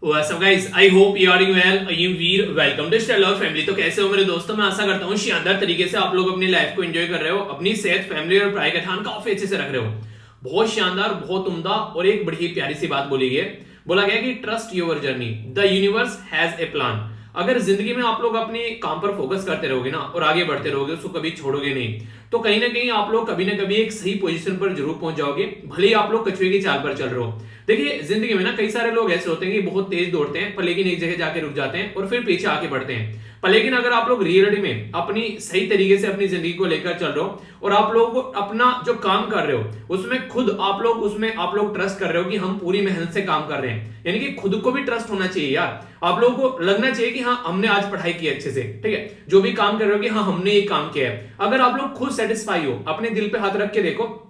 What's up guys? I hope you are doing well. I am Veer. Welcome to Stellar Family. तो कैसे हो मेरे दोस्तों? मैं आशा करता हूँ शानदार तरीके से आप लोग अपनी लाइफ को एंजॉय कर रहे हो, अपनी सेहत, फैमिली और पढ़ाई का ध्यान काफी अच्छे से रख रहे हो। बहुत शानदार, बहुत उम्दा और एक बड़ी प्यारी सी बात बोली गई है। बोला गया कि trust your journey, the universe has a plan. अगर जिंदगी में आप लोग अपने काम पर फोकस करते रहोगे ना और आगे बढ़ते रहोगे, उसको कभी छोड़ोगे नहीं, तो कहीं ना कहीं आप लोग कभी ना कभी एक सही पोजीशन पर जरूर पहुंच जाओगे, भले ही आप लोग कछुए की चाल पर चल रहे हो। देखिए जिंदगी में ना कई सारे लोग ऐसे होते हैं कि बहुत तेज दौड़ते हैं पर लेकिन एक जगह जाके रुक जाते हैं और फिर पीछे आके बढ़ते हैं। पर लेकिन अगर आप लोग रियलिटी में अपनी सही तरीके से अपनी जिंदगी को लेकर चल रहे हो और आप लोग अपना जो काम कर रहे हो उसमें खुद आप लोग ट्रस्ट कर रहे हो कि हम पूरी मेहनत से काम कर रहे हैं, यानी कि खुद को भी ट्रस्ट होना चाहिए यार। आप लोगों को लगना चाहिए कि हाँ हमने आज पढ़ाई की अच्छे से, ठीक है, जो भी काम कर रहे हो कि हाँ हमने ये काम किया है। अगर आप लोग खुद सेटिस्फाई हो, अपने दिल पे हाथ रख के देखो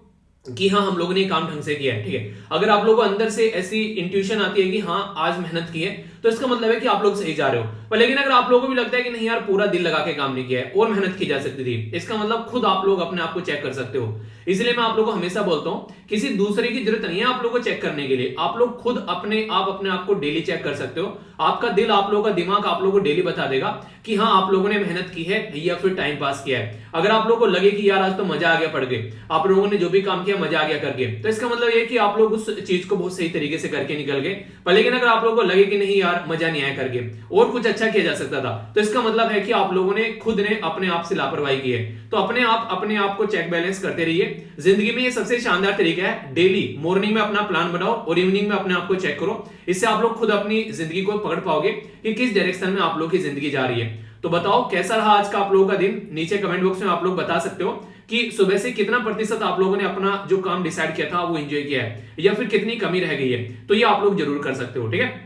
कि हाँ हम लोगों ने काम ढंग से किया है, ठीक है। अगर आप लोगों को अंदर से ऐसी इंट्यूशन आती है कि हाँ आज मेहनत की है, तो इसका मतलब है कि आप लोग सही जा रहे हो। पर लेकिन अगर आप लोगों को भी लगता है कि नहीं यार पूरा दिल लगा के काम नहीं किया है और मेहनत की जा सकती थी, इसका मतलब खुद आप लोग अपने आप को चेक कर सकते हो। इसलिए मैं आप लोगों को हमेशा बोलता हूं किसी दूसरे की जरूरत नहीं है आप लोगों को चेक करने के लिए। आप लोग खुद अपने आप को डेली चेक कर सकते हो। आपका दिल, आप लोगों का दिमाग आप लोगों को डेली बता देगा कि हाँ आप लोगों ने मेहनत की है या फिर टाइम पास किया है। अगर आप लोगों को लगे कि यार आज तो मजा आ गया पढ़ के, आप लोगों ने जो भी काम किया मजा आ गया करके, तो इसका मतलब ये कि आप लोग उस चीज को बहुत सही तरीके से करके निकल गए। पर लेकिन अगर आप लोगों को लगे कि नहीं यार मजा नहीं आया करके और कुछ अच्छा किया जा सकता था, तो इसका मतलब है कि आप लोगों ने खुद ने अपने आप से लापरवाही की है। तो अपने आप को चेक बैलेंस करते रहिए। जिंदगी में ये सबसे शानदार तरीका है, डेली मॉर्निंग में अपना प्लान बनाओ और इवनिंग में अपने आप को चेक करो। इससे आप लोग खुद अपनी जिंदगी को पकड़ पाओगे कि किस डायरेक्शन में आप लोग की जिंदगी जा रही है। तो बताओ कैसा रहा आज का आप लोगों का दिन? नीचे कमेंट बॉक्स में आप लोग बता सकते हो कि सुबह से कितना प्रतिशत आप लोगों ने अपना जो काम डिसाइड किया था वो एंजॉय किया है या फिर कितनी कमी रह गई है। तो ये आप लोग जरूर कर सकते हो, ठीक है।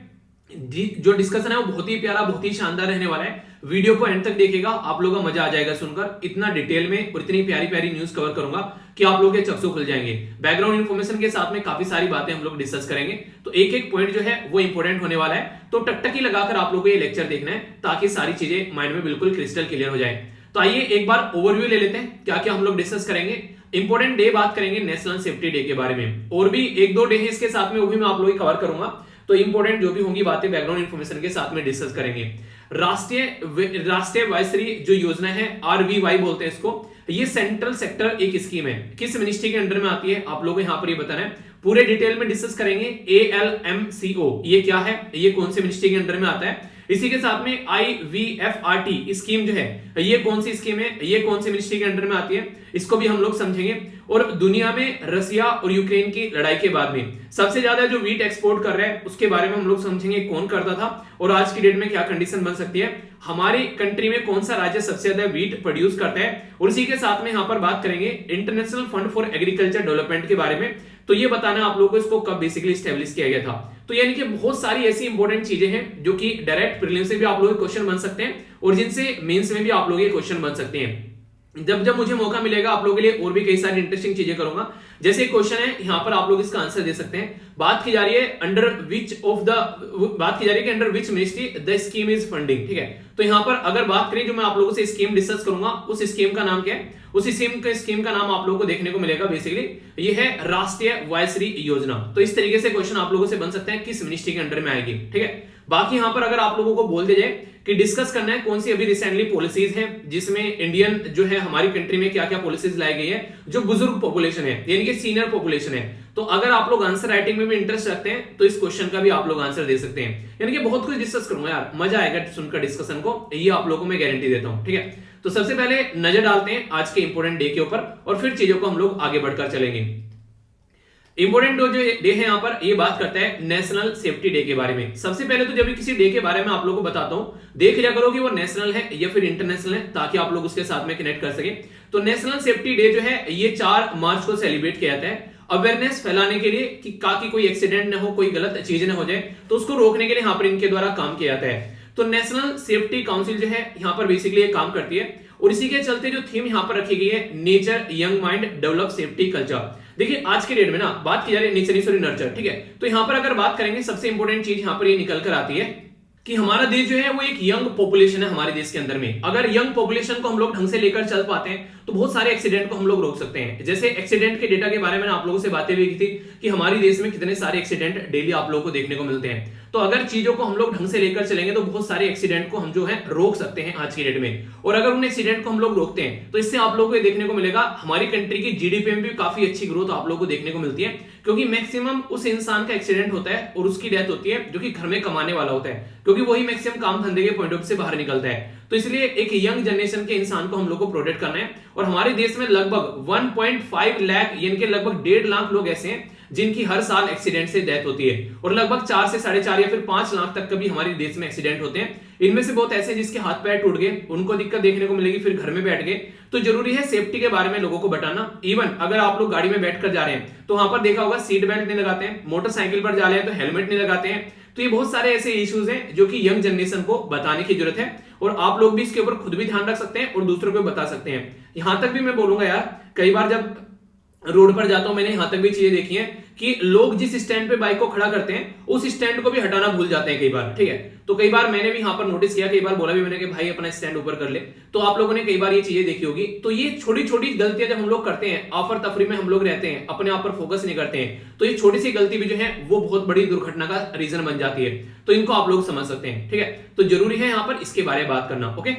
जो डिस्कशन है वो बहुत ही प्यारा, बहुत ही शानदार रहने वाला है। वीडियो को एंड तक देखिएगा, आप लोगों का मजा आ जाएगा सुनकर। इतना डिटेल में और इतनी प्यारी प्यारी न्यूज कवर करूंगा कि आप लोगों के चक्षु खुल जाएंगे। बैकग्राउंड इन्फॉर्मेशन के साथ में काफी सारी बातें हम लोग डिस्कस करेंगे, तो एक एक पॉइंट जो है वो इंपॉर्टेंट होने वाला है। तो टकटकी लगाकर आप लोगों को ये लेक्चर देखना है ताकि सारी चीजें माइंड में बिल्कुल क्रिस्टल क्लियर हो जाए। तो आइए एक बार ओवरव्यू ले लेते हैं, क्या क्या हम लोग डिस्कस करेंगे। इंपॉर्टेंट डे बात करेंगे नेशनल सेफ्टी डे के बारे में, और भी एक दो डे है इसके साथ में, वो भी मैं आप लोगों को कवर करूंगा। तो इंपॉर्टेंट जो भी होंगी बातें बैकग्राउंड इन्फॉर्मेशन के साथ में डिस्कस करेंगे। राष्ट्रीय वायुश्री जो योजना है, RVY बोलते हैं इसको, ये सेंट्रल सेक्टर एक स्कीम है। किस मिनिस्ट्री के अंडर में आती है आप लोगों को यहाँ पर ये बताना है। पूरे डिटेल में डिस्कस करेंगे। ALMCO ये क्या है, ये कौन सी मिनिस्ट्री के अंडर में आता है। इसी के साथ में IVFRT स्कीम जो है ये कौन सी स्कीम है, ये कौन सी मिनिस्ट्री के अंडर में आती है, इसको भी हम लोग समझेंगे। और दुनिया में रसिया और यूक्रेन की लड़ाई के बाद में सबसे ज्यादा जो वीट एक्सपोर्ट कर रहे हैं उसके बारे में हम लोग समझेंगे, कौन करता था और आज की डेट में क्या कंडीशन बन सकती है। हमारी कंट्री में कौन सा राज्य सबसे ज्यादा वीट प्रोड्यूस करता है, और इसी के साथ में यहाँ पर बात करेंगे international fund for agriculture development के बारे में। तो ये बताना आप लोगों को इसको कब बेसिकली स्टैब्लिश किया गया था। तो यानी कि बहुत सारी ऐसी इंपॉर्टेंट चीजें हैं जो कि डायरेक्ट प्रीलिम्स से भी आप लोगों के क्वेश्चन बन सकते हैं और जिनसे मेंस में भी आप लोगों के क्वेश्चन बन सकते हैं। जब मुझे मौका मिलेगा आप लोगों के लिए और भी कई सारी इंटरेस्टिंग चीजें करूंगा। जैसे एक क्वेश्चन है यहाँ पर, आप लोग इसका आंसर दे सकते हैं। बात की जा रही है कि under which ministry the scheme is funding, ठीक है। तो यहाँ पर अगर बात करें, जो मैं आप लोगों से स्कीम डिस्कस करूंगा उस स्कीम का नाम क्या है, उस स्कीम का नाम आप लोगों को देखने को मिलेगा। बेसिकली ये है राष्ट्रीय वायुश्री योजना। तो इस तरीके से क्वेश्चन आप लोगों से बन सकते हैं किस मिनिस्ट्री के अंडर में आएगी, ठीक है। बाकी यहाँ पर अगर आप लोगों को बोल दिया जाए कि डिस्कस करना है कौन सी अभी रिसेंटली पॉलिसीज हैं जिसमें इंडियन जो है हमारी कंट्री में क्या क्या पॉलिसीज लाई गई है जो बुजुर्ग पॉपुलेशन है यानी कि सीनियर पॉपुलेशन है, तो अगर आप लोग आंसर राइटिंग में भी इंटरेस्ट रखते हैं तो इस क्वेश्चन का भी आप लोग आंसर दे सकते हैं। यानी कि बहुत कुछ डिस्कस करूंगा यार, मजा आएगा सुनकर डिस्कसन को, ये आप लोगों को मैं गारंटी देता हूं, ठीक है। तो सबसे पहले नजर डालते हैं आज के इंपोर्टेंट डे के ऊपर और फिर चीजों को हम लोग आगे बढ़कर चलेंगे। इंपोर्टेंट जो डे है यहाँ पर, ये बात करता है नेशनल सेफ्टी डे के बारे में। सबसे पहले तो जब भी किसी डे के बारे में आप लोगों को बताता हूं, देख लिया करो कि वो नेशनल है या फिर इंटरनेशनल है, ताकि आप लोग उसके साथ में कनेक्ट कर सके। तो नेशनल सेफ्टी डे जो है ये 4 मार्च को सेलिब्रेट किया जाता है अवेयरनेस फैलाने के लिए कि ताकि कोई एक्सीडेंट ना हो, कोई गलत चीज ना हो जाए, तो उसको रोकने के लिए यहाँ पर इनके द्वारा काम किया जाता है। तो नेशनल सेफ्टी काउंसिल जो है यहाँ पर बेसिकली काम करती है, और इसी के चलते जो थीम यहाँ पर रखी गई है, nature young mind develop safety culture. देखिए आज के डेट में ना बात की जा रही है नेचर नर्चर, ठीक है। तो यहाँ पर अगर बात करेंगे सबसे इंपॉर्टेंट चीज यहाँ पर ये निकल कर आती है कि हमारा देश जो है वो एक यंग पॉपुलेशन है हमारे देश के अंदर में। अगर यंग पॉपुलेशन को हम लोग ढंग से लेकर चल पाते हैं तो बहुत सारे एक्सीडेंट को हम लोग रोक सकते हैं। जैसे एक्सीडेंट के डेटा के बारे में आप लोगों से बातें भी की थी कि हमारे देश में कितने सारे एक्सीडेंट डेली आप लोगों को देखने को मिलते हैं। तो अगर चीजों को हम लोग ढंग से लेकर चलेंगे तो बहुत सारे एक्सीडेंट को हम जो है रोक सकते हैं आज की डेट में। और अगर उन एक्सीडेंट को हम लोग रोकते हैं तो इससे आप लोगों को ये देखने को मिलेगा हमारी कंट्री की जीडीपी में भी काफी अच्छी ग्रोथ आप लोगों को देखने को मिलती है, क्योंकि मैक्सिमम उस इंसान का एक्सीडेंट होता है और उसकी डेथ होती है जो कि घर में कमाने वाला होता है, क्योंकि वही मैक्सिमम काम धंधे के पॉइंट ऑफ से बाहर निकलता है। तो इसलिए एक यंग जनरेशन के इंसान को हम लोग को प्रोटेक्ट करना है। और हमारे देश में लगभग 1.5 लाख यानी कि लगभग 1.5 लाख लोग ऐसे हैं जिनकी हर साल एक्सीडेंट से डेथ होती है, और लगभग 4 से 4.5 या फिर 5 लाख तक कभी हमारे देश में एक्सीडेंट होते हैं। इनमें से बहुत ऐसे जिसके हाथ पैर टूट गए, उनको दिक्कत देखने को मिलेगी, फिर घर में बैठ गए। तो जरूरी है सेफ्टी के बारे में लोगों को बताना। इवन अगर आप लोग गाड़ी में बैठकर जा रहे हैं तो वहां पर देखा होगा सीट बेल्ट नहीं लगाते हैं, मोटरसाइकिल पर जा रहे हैं तो हेलमेट नहीं लगाते हैं। तो ये बहुत सारे ऐसे इश्यूज हैं जो कि यंग जनरेशन को बताने की जरूरत है, और आप लोग भी इसके ऊपर खुद भी ध्यान रख सकते हैं और दूसरों को बता सकते हैं। यहां तक भी मैं बोलूंगा यार, कई बार जब रोड पर जाता हूं मैंने यहां तक भी चीजें देखी हैं कि लोग जिस स्टैंड पे बाइक को खड़ा करते हैं उस स्टैंड को भी हटाना भूल जाते हैं कई बार, ठीक है। तो कई बार मैंने भी यहां पर नोटिस किया, कई बार बोला भी मैंने कि भाई अपना स्टैंड ऊपर कर ले। तो आप लोगों ने कई बार ये चीजें देखी होगी। तो ये छोटी छोटी गलतियां जब हम लोग करते हैं, आफर तफरी में हम लोग रहते हैं, अपने आप पर फोकस नहीं करते हैं, तो ये छोटी सी गलती भी जो है वो बहुत बड़ी दुर्घटना का रीजन बन जाती है। तो इनको आप लोग समझ सकते हैं, ठीक है। तो जरूरी है यहां पर इसके बारे में बात करना। ओके,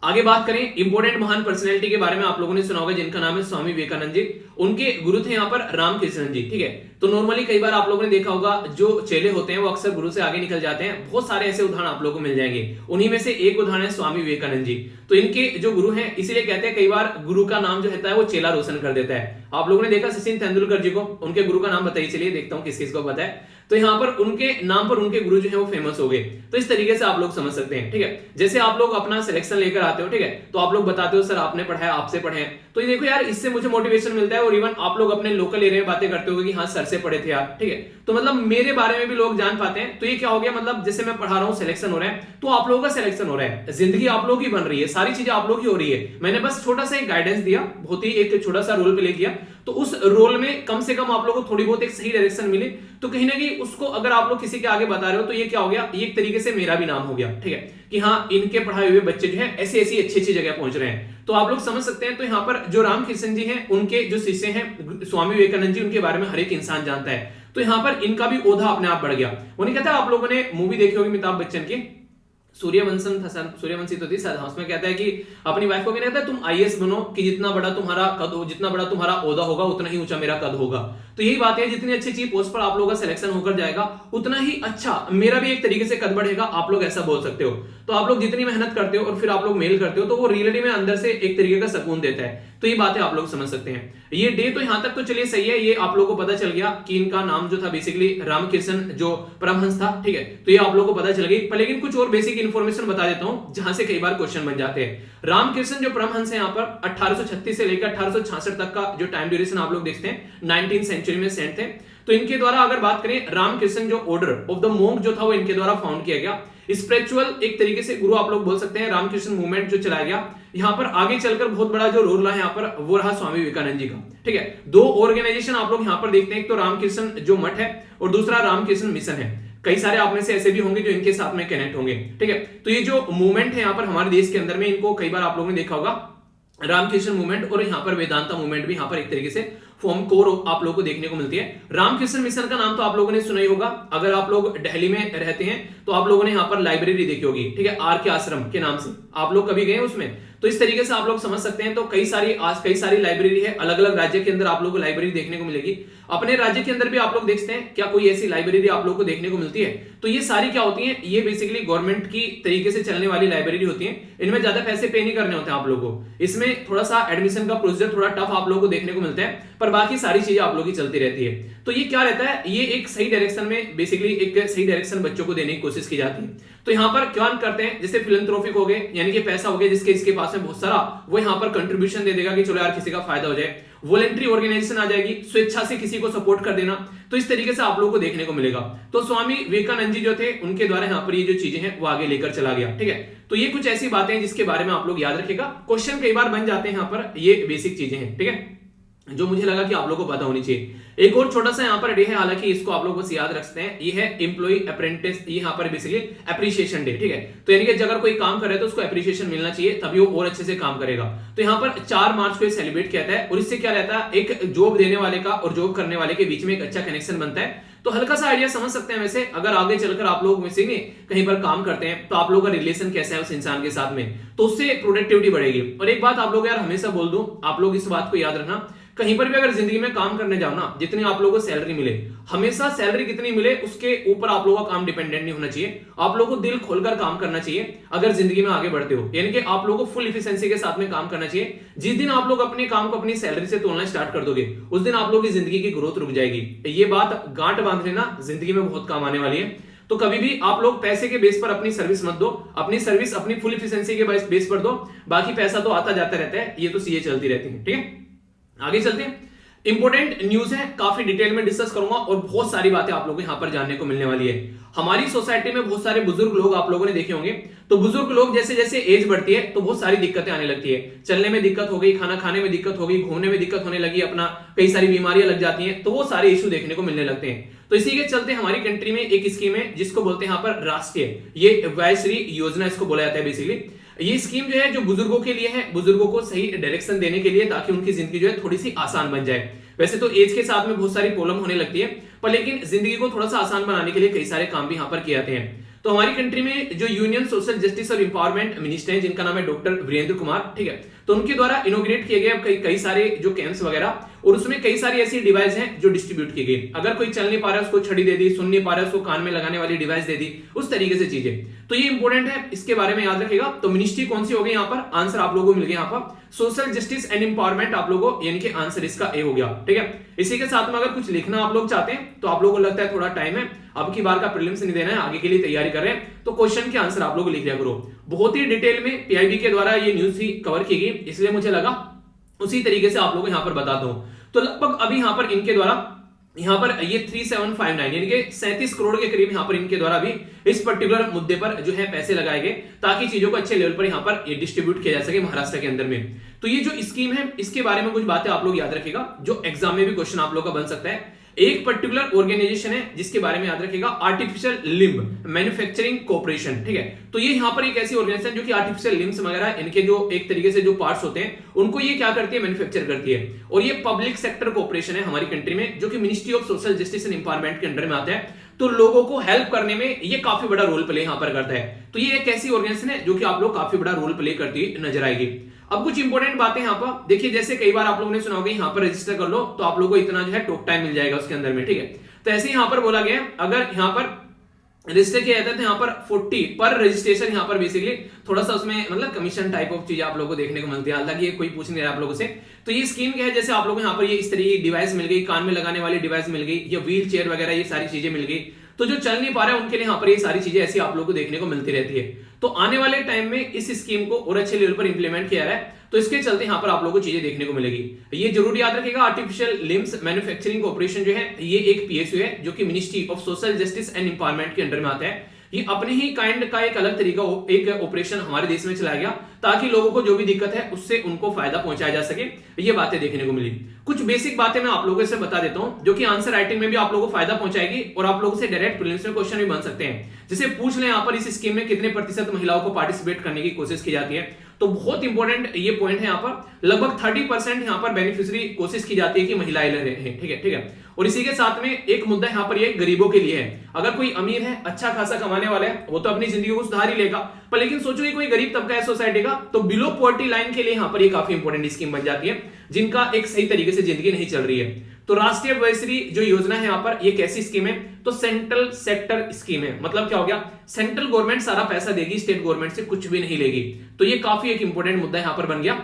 आगे बात करें इंपोर्टेंट महान पर्सनैलिटी के बारे में। आप लोगों ने सुना होगा जिनका नाम है स्वामी विवेकानंद जी। उनके गुरु थे यहाँ पर रामकृष्ण जी, ठीक है। तो नॉर्मली कई बार आप लोगों ने देखा होगा जो चेले होते हैं वो अक्सर गुरु से आगे निकल जाते हैं। बहुत सारे ऐसे उदाहरण आप लोगों को मिल जाएंगे, उन्हीं में से एक उदाहरण है स्वामी विवेकानंद जी। तो इनके जो गुरु हैं, इसीलिए कहते हैं कई बार गुरु का नाम जो रहता है वो चेला रोशन कर देता है। आप लोगों ने देखा सचिन तेंदुलकर जी को, उनके गुरु का नाम बताइए, चलिए देखता हूं किस किस को पता है। तो यहाँ पर उनके नाम पर उनके गुरु जो है वो फेमस हो गए। तो इस तरीके से आप लोग समझ सकते हैं, ठीक है। जैसे आप लोग अपना सिलेक्शन लेकर आते हो, ठीक है, तो आप लोग बताते हो सर आपने पढ़ा है, आपसे पढ़े हैं, तो ये देखो यार इससे मुझे मोटिवेशन मिलता है। और इवन आप लोग अपने लोकल एरिया में बातें करते हो कि हाँ सर से पढ़े थे यार, ठीक है। तो मतलब मेरे बारे में भी लोग जान पाते हैं। तो ये क्या हो गया, मतलब जैसे मैं पढ़ा रहा हूँ, सिलेक्शन हो रहा है, तो आप लोगों का सिलेक्शन हो रहा है, जिंदगी आप लोग की बन रही है, सारी चीजें आप लोग की हो रही है। मैंने बस छोटा सा एक गाइडेंस दिया, बहुत ही एक छोटा सा रोल प्ले किया, तो उस रोल में कम से कम आप लोगों को थोड़ी बहुत एक सही डायरेक्शन मिली। तो कहीं ना कहीं उसको अगर आप लोग किसी के आगे बता रहे हो तो ये क्या हो गया, ये एक तरीके से मेरा भी नाम हो गया, ठीक है, कि हाँ इनके पढ़ाए हुए बच्चे जो है ऐसी ऐसी अच्छी अच्छी जगह पहुंच रहे हैं। तो आप लोग समझ सकते हैं। तो यहाँ पर जो रामकृष्ण जी हैं, उनके जो शिष्य हैं स्वामी विवेकानंद जी, उनके बारे में हर एक इंसान जानता है। तो यहाँ पर इनका भी ओधा अपने आप बढ़ गया। वो नहीं कहता, आप लोगों ने मूवी देखी होगी अमिताभ बच्चन की, सूर्यवंशी तो थी शायद, उसमें कहता है कि अपनी वाइफ को कहता है तुम आईएएस बनो, कि जितना बड़ा तुम्हारा कद हो, जितना बड़ा तुम्हारा ओहदा होगा उतना ही ऊंचा मेरा कद होगा। तो यही बात है, जितनी अच्छी अच्छी पोस्ट पर आप लोगों का सिलेक्शन होकर जाएगा उतना ही अच्छा मेरा भी एक तरीके से कद बढ़ेगा, आप लोग ऐसा बोल सकते हो। तो आप लोग जितनी मेहनत करते हो और फिर आप लोग मेल करते हो तो वो रियलिटी में अंदर से एक तरीके का सुकून देता है। तो ये बातें आप लोग समझ सकते हैं। ये डे तो यहां तक तो चलिए सही है, ये आप लोगों को पता चल गया कि इनका नाम जो था बेसिकली रामकृष्ण जो परमहंस था, ठीक है। तो ये आप लोगों को पता चल गई, पर लेकिन कुछ और बेसिक इंफॉर्मेशन बता देता हूं जहां से कई बार क्वेश्चन बन जाते हैं। रामकृष्ण जो परमहंस है यहाँ पर 1836 से लेकर 1866 तक का जो टाइम ड्यूरेशन आप लोग देखते हैं 19th सेंचुरी में सेंट थे। तो इनके द्वारा अगर बात करें, रामकृष्ण जो ऑर्डर ऑफ द मोंक जो था वो इनके द्वारा फाउंड किया गया। स्पिरिचुअल एक तरीके से गुरु आप लोग बोल सकते हैं। रामकृष्ण मूवमेंट जो चलाया गया, यहाँ पर आगे चलकर बहुत बड़ा जो रोल रहा यहाँ पर वो रहा स्वामी विवेकानंद जी का, ठीक है। दो ऑर्गेनाइजेशन आप लोग यहाँ पर देखते हैं, एक तो रामकृष्ण जो मठ है और दूसरा रामकृष्ण मिशन है। कई सारे आप में से ऐसे भी होंगे जो इनके साथ में कनेक्ट होंगे, ठीक है। तो ये जो मूवमेंट है यहाँ पर हमारे देश के अंदर में, इनको कई बार आप लोगों ने देखा होगा रामकृष्ण मूवमेंट, और यहाँ पर वेदांता मूवमेंट भी यहाँ पर एक तरीके से फॉर्म कोर आप लोगों को देखने को मिलती है। रामकृष्ण मिशन का नाम तो आप लोगों ने सुना ही होगा। अगर आप लोग दिल्ली में रहते हैं तो आप लोगों ने यहाँ पर लाइब्रेरी देखी होगी, ठीक है, आर के आश्रम के नाम से, आप लोग कभी गए उसमें? तो इस तरीके से आप लोग समझ सकते हैं। तो कई सारी लाइब्रेरी है, अलग अलग राज्य के अंदर आप लोगों को लाइब्रेरी देखने को मिलेगी। अपने राज्य के अंदर भी आप लोग देखते हैं क्या कोई ऐसी लाइब्रेरी आप लोग को देखने को मिलती है? तो ये सारी क्या होती है, ये बेसिकली गवर्नमेंट की तरीके से चलने वाली लाइब्रेरी होती है। इनमें ज्यादा पैसे पे नहीं करने होते हैं आप लोगों को। इसमें थोड़ा सा एडमिशन का प्रोसीजर थोड़ा टफ आप लोगों को देखने को मिलता है, पर बाकी सारी चीजें आप लोगों की चलती रहती है। तो ये क्या रहता है, ये एक सही डायरेक्शन में बेसिकली एक सही डायरेक्शन बच्चों को देने की कोशिश की जाती है। तो यहाँ पर क्या करते हैं, जैसे फिलैंथ्रोपिक हो गए, यानी कि पैसा हो गया जिसके पास में बहुत सारा, वो यहाँ पर कंट्रीब्यूशन दे देगा कि चलो यार किसी का फायदा हो जाए। वॉलंटरी ऑर्गेनाइजेशन आ जाएगी, स्वेच्छा से किसी को सपोर्ट कर देना। तो इस तरीके से आप लोगों को देखने को मिलेगा। तो स्वामी विवेकानंद जी जो थे, उनके द्वारा यहाँ पर ये जो चीजें हैं वो आगे लेकर चला गया, ठीक है। तो ये कुछ ऐसी बातें हैं जिसके बारे में आप लोग याद रखिएगा। क्वेश्चन कई बार बन जाते हैं यहाँ पर, ये बेसिक चीजें हैं, ठीक है, जो मुझे लगा कि आप लोगों को पता होनी चाहिए। एक और छोटा सा यहाँ पर डे है, हालांकि इसको आप लोग बस याद रख सकते हैं, ये है एम्प्लॉय अप्रेंटिस, ये यहाँ पर बेसिकली अप्रिशिएशन डे, ठीक है। तो यानी कि अगर कोई काम कर रहा है तो उसको अप्रिशिएशन मिलना चाहिए, तभी वो और अच्छे से काम करेगा। तो यहाँ पर 4 मार्च को सेलिब्रेट किया जाता है, और इससे क्या रहता है, एक जॉब देने वाले का और जॉब करने वाले के बीच में एक अच्छा कनेक्शन बनता है। तो हल्का सा आइडिया समझ सकते हैं। वैसे अगर आगे चलकर आप लोग वैसे में कहीं पर काम करते हैं तो आप लोगों का रिलेशन कैसा है उस इंसान के साथ में, तो उससे प्रोडक्टिविटी बढ़ेगी। और एक बात आप लोग यार हमेशा बोल दूं, आप लोग इस बात को याद रखना, कहीं पर भी अगर जिंदगी में काम करने जाओ ना, जितनी आप लोगों को सैलरी मिले, हमेशा सैलरी कितनी मिले उसके ऊपर आप लोगों का काम डिपेंडेंट नहीं होना चाहिए। आप लोगों को दिल खोलकर काम करना चाहिए अगर जिंदगी में आगे बढ़ते हो, यानी कि आप लोगों को फुल इफिशिएंसी के साथ में काम करना चाहिए। जिस दिन आप लोग अपने काम को अपनी सैलरी से तोलना स्टार्ट कर दोगे, उस दिन आप लोगों की जिंदगी की ग्रोथ रुक जाएगी। ये बात गांठ बांध लेना, जिंदगी में बहुत काम आने वाली है। तो कभी भी आप लोग पैसे के बेस पर अपनी सर्विस मत दो, अपनी सर्विस अपनी फुल इफिशिएंसी के बेस पर दो। बाकी पैसा तो आता जाता रहता है, ये तो चीजें चलती रहती हैं, ठीक है। आगे चलते हैं, इंपॉर्टेंट न्यूज है, काफी डिटेल में डिस्कस करूंगा और बहुत सारी बातें आप लोगों को यहां पर जानने को मिलने वाली है। हमारी सोसाइटी में बहुत सारे बुजुर्ग लोग आप लोगों ने देखे होंगे, तो बुजुर्ग लोग जैसे जैसे एज बढ़ती है तो बहुत सारी दिक्कतें आने लगती है। चलने में दिक्कत हो गई, खाना खाने में दिक्कत हो गई, घूमने में दिक्कत होने लगी, अपना कई सारी बीमारियां लग जाती हैं, तो वो सारे इश्यू देखने को मिलने लगते हैं। तो इसी के चलते हमारी कंट्री में एक स्कीम है जिसको बोलते हैं यहाँ पर राष्ट्रीय, ये वयश्री योजना इसको बोला जाता है। बेसिकली ये स्कीम जो है जो बुजुर्गों के लिए है, बुजुर्गों को सही डायरेक्शन देने के लिए, ताकि उनकी जिंदगी जो है थोड़ी सी आसान बन जाए। वैसे तो एज के साथ में बहुत सारी प्रॉब्लम होने लगती है, पर लेकिन जिंदगी को थोड़ा सा आसान बनाने के लिए कई सारे काम भी यहाँ पर किए जाते हैं। तो हमारी कंट्री में जो यूनियन सोशल जस्टिस और एम्पावरमेंट मिनिस्टर हैं, जिनका नाम है डॉक्टर वीरेंद्र कुमार, ठीक है, तो उनके द्वारा इनोग्रेट किए गए कई सारे जो कैंप्स वगैरह, और उसमें कई सारी ऐसी डिवाइस हैं जो डिस्ट्रीब्यूट की गई। अगर कोई चल नहीं पा रहा है उसको छड़ी दे दी, सुन नहीं पा रहा है उसको कान में लगाने वाली डिवाइस दे दी, उस तरीके से चीजें। तो ये इंपॉर्टेंट है, इसके बारे में याद रखिएगा। तो मिनिस्ट्री कौन सी होगी यहाँ पर, आंसर आप लोगों को मिल गया यहाँ पर सोशल जस्टिस एंड एम्पावरमेंट, आप लोगों को यानी कि आंसर इसका ए हो गया, ठीक है। इसी के साथ में अगर कुछ लिखना आप लोग चाहते हैं तो आप लोगों को लगता है थोड़ा टाइम है, अब की बार का प्रीलिम्स नहीं देना है, आगे के लिए तैयारी कर रहे हैं, तो क्वेश्चन के आंसर आप लोग लिख दिया करो। बहुत ही डिटेल में पीआईबी के द्वारा ये न्यूज भी कवर की गई, इसलिए मुझे लगा उसी तरीके से आप लोगों को यहाँ पर बताता हूं। तो लगभग अभी यहाँ पर इनके द्वारा यहाँ पर ये 3759 यानी कि 37 करोड़ के करीब यहाँ पर इनके द्वारा भी इस पर्टिकुलर मुद्दे पर जो है पैसे लगाए गए, ताकि चीजों को अच्छे लेवल पर यहाँ पर ये डिस्ट्रीब्यूट किया जा सके महाराष्ट्र के अंदर में। तो ये जो स्कीम है इसके बारे में कुछ बातें आप लोग याद रखिएगा, जो एग्जाम में भी क्वेश्चन आप लोग का बन सकता है। एक पर्टिकुलर ऑर्गेनाइजेशन है जिसके बारे में याद रखिएगा, आर्टिफिशियल लिम्ब मैन्युफैक्चरिंग कॉर्पोरेशन, ठीक है। तो ये यहाँ पर एक ऐसी ऑर्गेनाइजेशन जो कि आर्टिफिशियल लिम्स वगैरह इनके जो एक तरीके से जो पार्ट्स होते हैं उनको ये क्या करती है, मैन्युफैक्चर करती है। और ये पब्लिक सेक्टर कॉर्पोरेशन है हमारी कंट्री में, जो कि ministry of social justice and empowerment के अंडर में आता है। तो लोगों को हेल्प करने में ये काफी बड़ा रोल प्ले यहाँ पर करता है। तो ये एक ऐसी ऑर्गेनाइजेशन है जो कि आप लोग काफी बड़ा रोल प्ले करती नजर आएगी। अब कुछ इंपॉर्टेंट बातें यहाँ पर देखिए, जैसे कई बार आप लोगों ने सुना होगा यहाँ पर रजिस्टर कर लो तो आप लोगों को इतना जो है टॉक टाइम मिल जाएगा उसके अंदर में, ठीक है। तो ऐसे यहाँ पर बोला गया, अगर यहाँ पर रजिस्टर किया जाता है तो यहाँ पर 40 पर रजिस्ट्रेशन, यहाँ पर बेसिकली थोड़ा सा उसमें मतलब कमीशन टाइप ऑफ चीज आप लोगों को देखने को मिलती है। हालांकि ये कोई पूछ नहीं रहा आप लोगों से। तो ये स्कीम क्या है, जैसे आप लोगों को यहाँ पर ये इस तरीके की डिवाइस मिल गई, कान में लगाने वाली डिवाइस मिल गई, या व्हील चेयर वगैरह ये सारी चीजें मिल गई। तो जो चल नहीं पा रहा है उनके लिए यहाँ पर ये सारी चीजें ऐसी आप लोगों को देखने को मिलती रहती है। तो आने वाले टाइम में इस स्कीम को और अच्छे लेवल पर इंप्लीमेंट किया रहा है, तो इसके चलते यहाँ पर आप लोगों को चीजें देखने को मिलेगी। ये जरूर याद रखिएगा, आर्टिफिशियल लिम्स मैन्युफैक्चरिंग कॉर्पोरेशन जो है ये एक पीएसयू है जो कि ministry of social justice and empowerment के अंडर में आता है। ये अपने ही काइंड का एक अलग तरीका एक ऑपरेशन हमारे देश में चलाया गया, ताकि लोगों को जो भी दिक्कत है उससे उनको फायदा पहुंचाया जा सके। ये बातें देखने को मिली। कुछ बेसिक बातें मैं आप लोगों से बता देता हूं जो कि आंसर राइटिंग में भी आप लोगों को फायदा पहुंचाएगी और आप लोगों से डायरेक्ट प्रीलिम्स में क्वेश्चन भी बन सकते हैं। जैसे पूछ लें यहाँ पर इस स्कीम में कितने प्रतिशत महिलाओं को पार्टिसिपेट करने की कोशिश की जाती है, तो बहुत इंपॉर्टेंट ये पॉइंट है यहाँ पर। लगभग 30% यहाँ पर बेनिफिशियरी कोशिश की जाती है कि महिलाएं रहे, ठीक है, ठीक है। और इसी के साथ में एक मुद्दा यहाँ पर ये गरीबों के लिए है। अगर कोई अमीर है, अच्छा खासा कमाने वाला है, वो तो अपनी जिंदगी को सुधार ही लेगा, पर लेकिन सोचो कि कोई गरीब तबका है सोसाइटी का, तो बिलो पॉवर्टी लाइन के लिए यहाँ पर ये काफी इंपॉर्टेंट स्कीम बन जाती है, जिनका एक सही तरीके से जिंदगी नहीं चल रही है। तो राष्ट्रीय वयश्री जो योजना है यहाँ पर, ये कैसी स्कीम है, तो सेंट्रल सेक्टर स्कीम है। मतलब क्या हो गया, सेंट्रल गवर्नमेंट सारा पैसा देगी, स्टेट गवर्नमेंट से कुछ भी नहीं लेगी। तो ये काफी एक इंपॉर्टेंट मुद्दा यहाँ पर बन गया,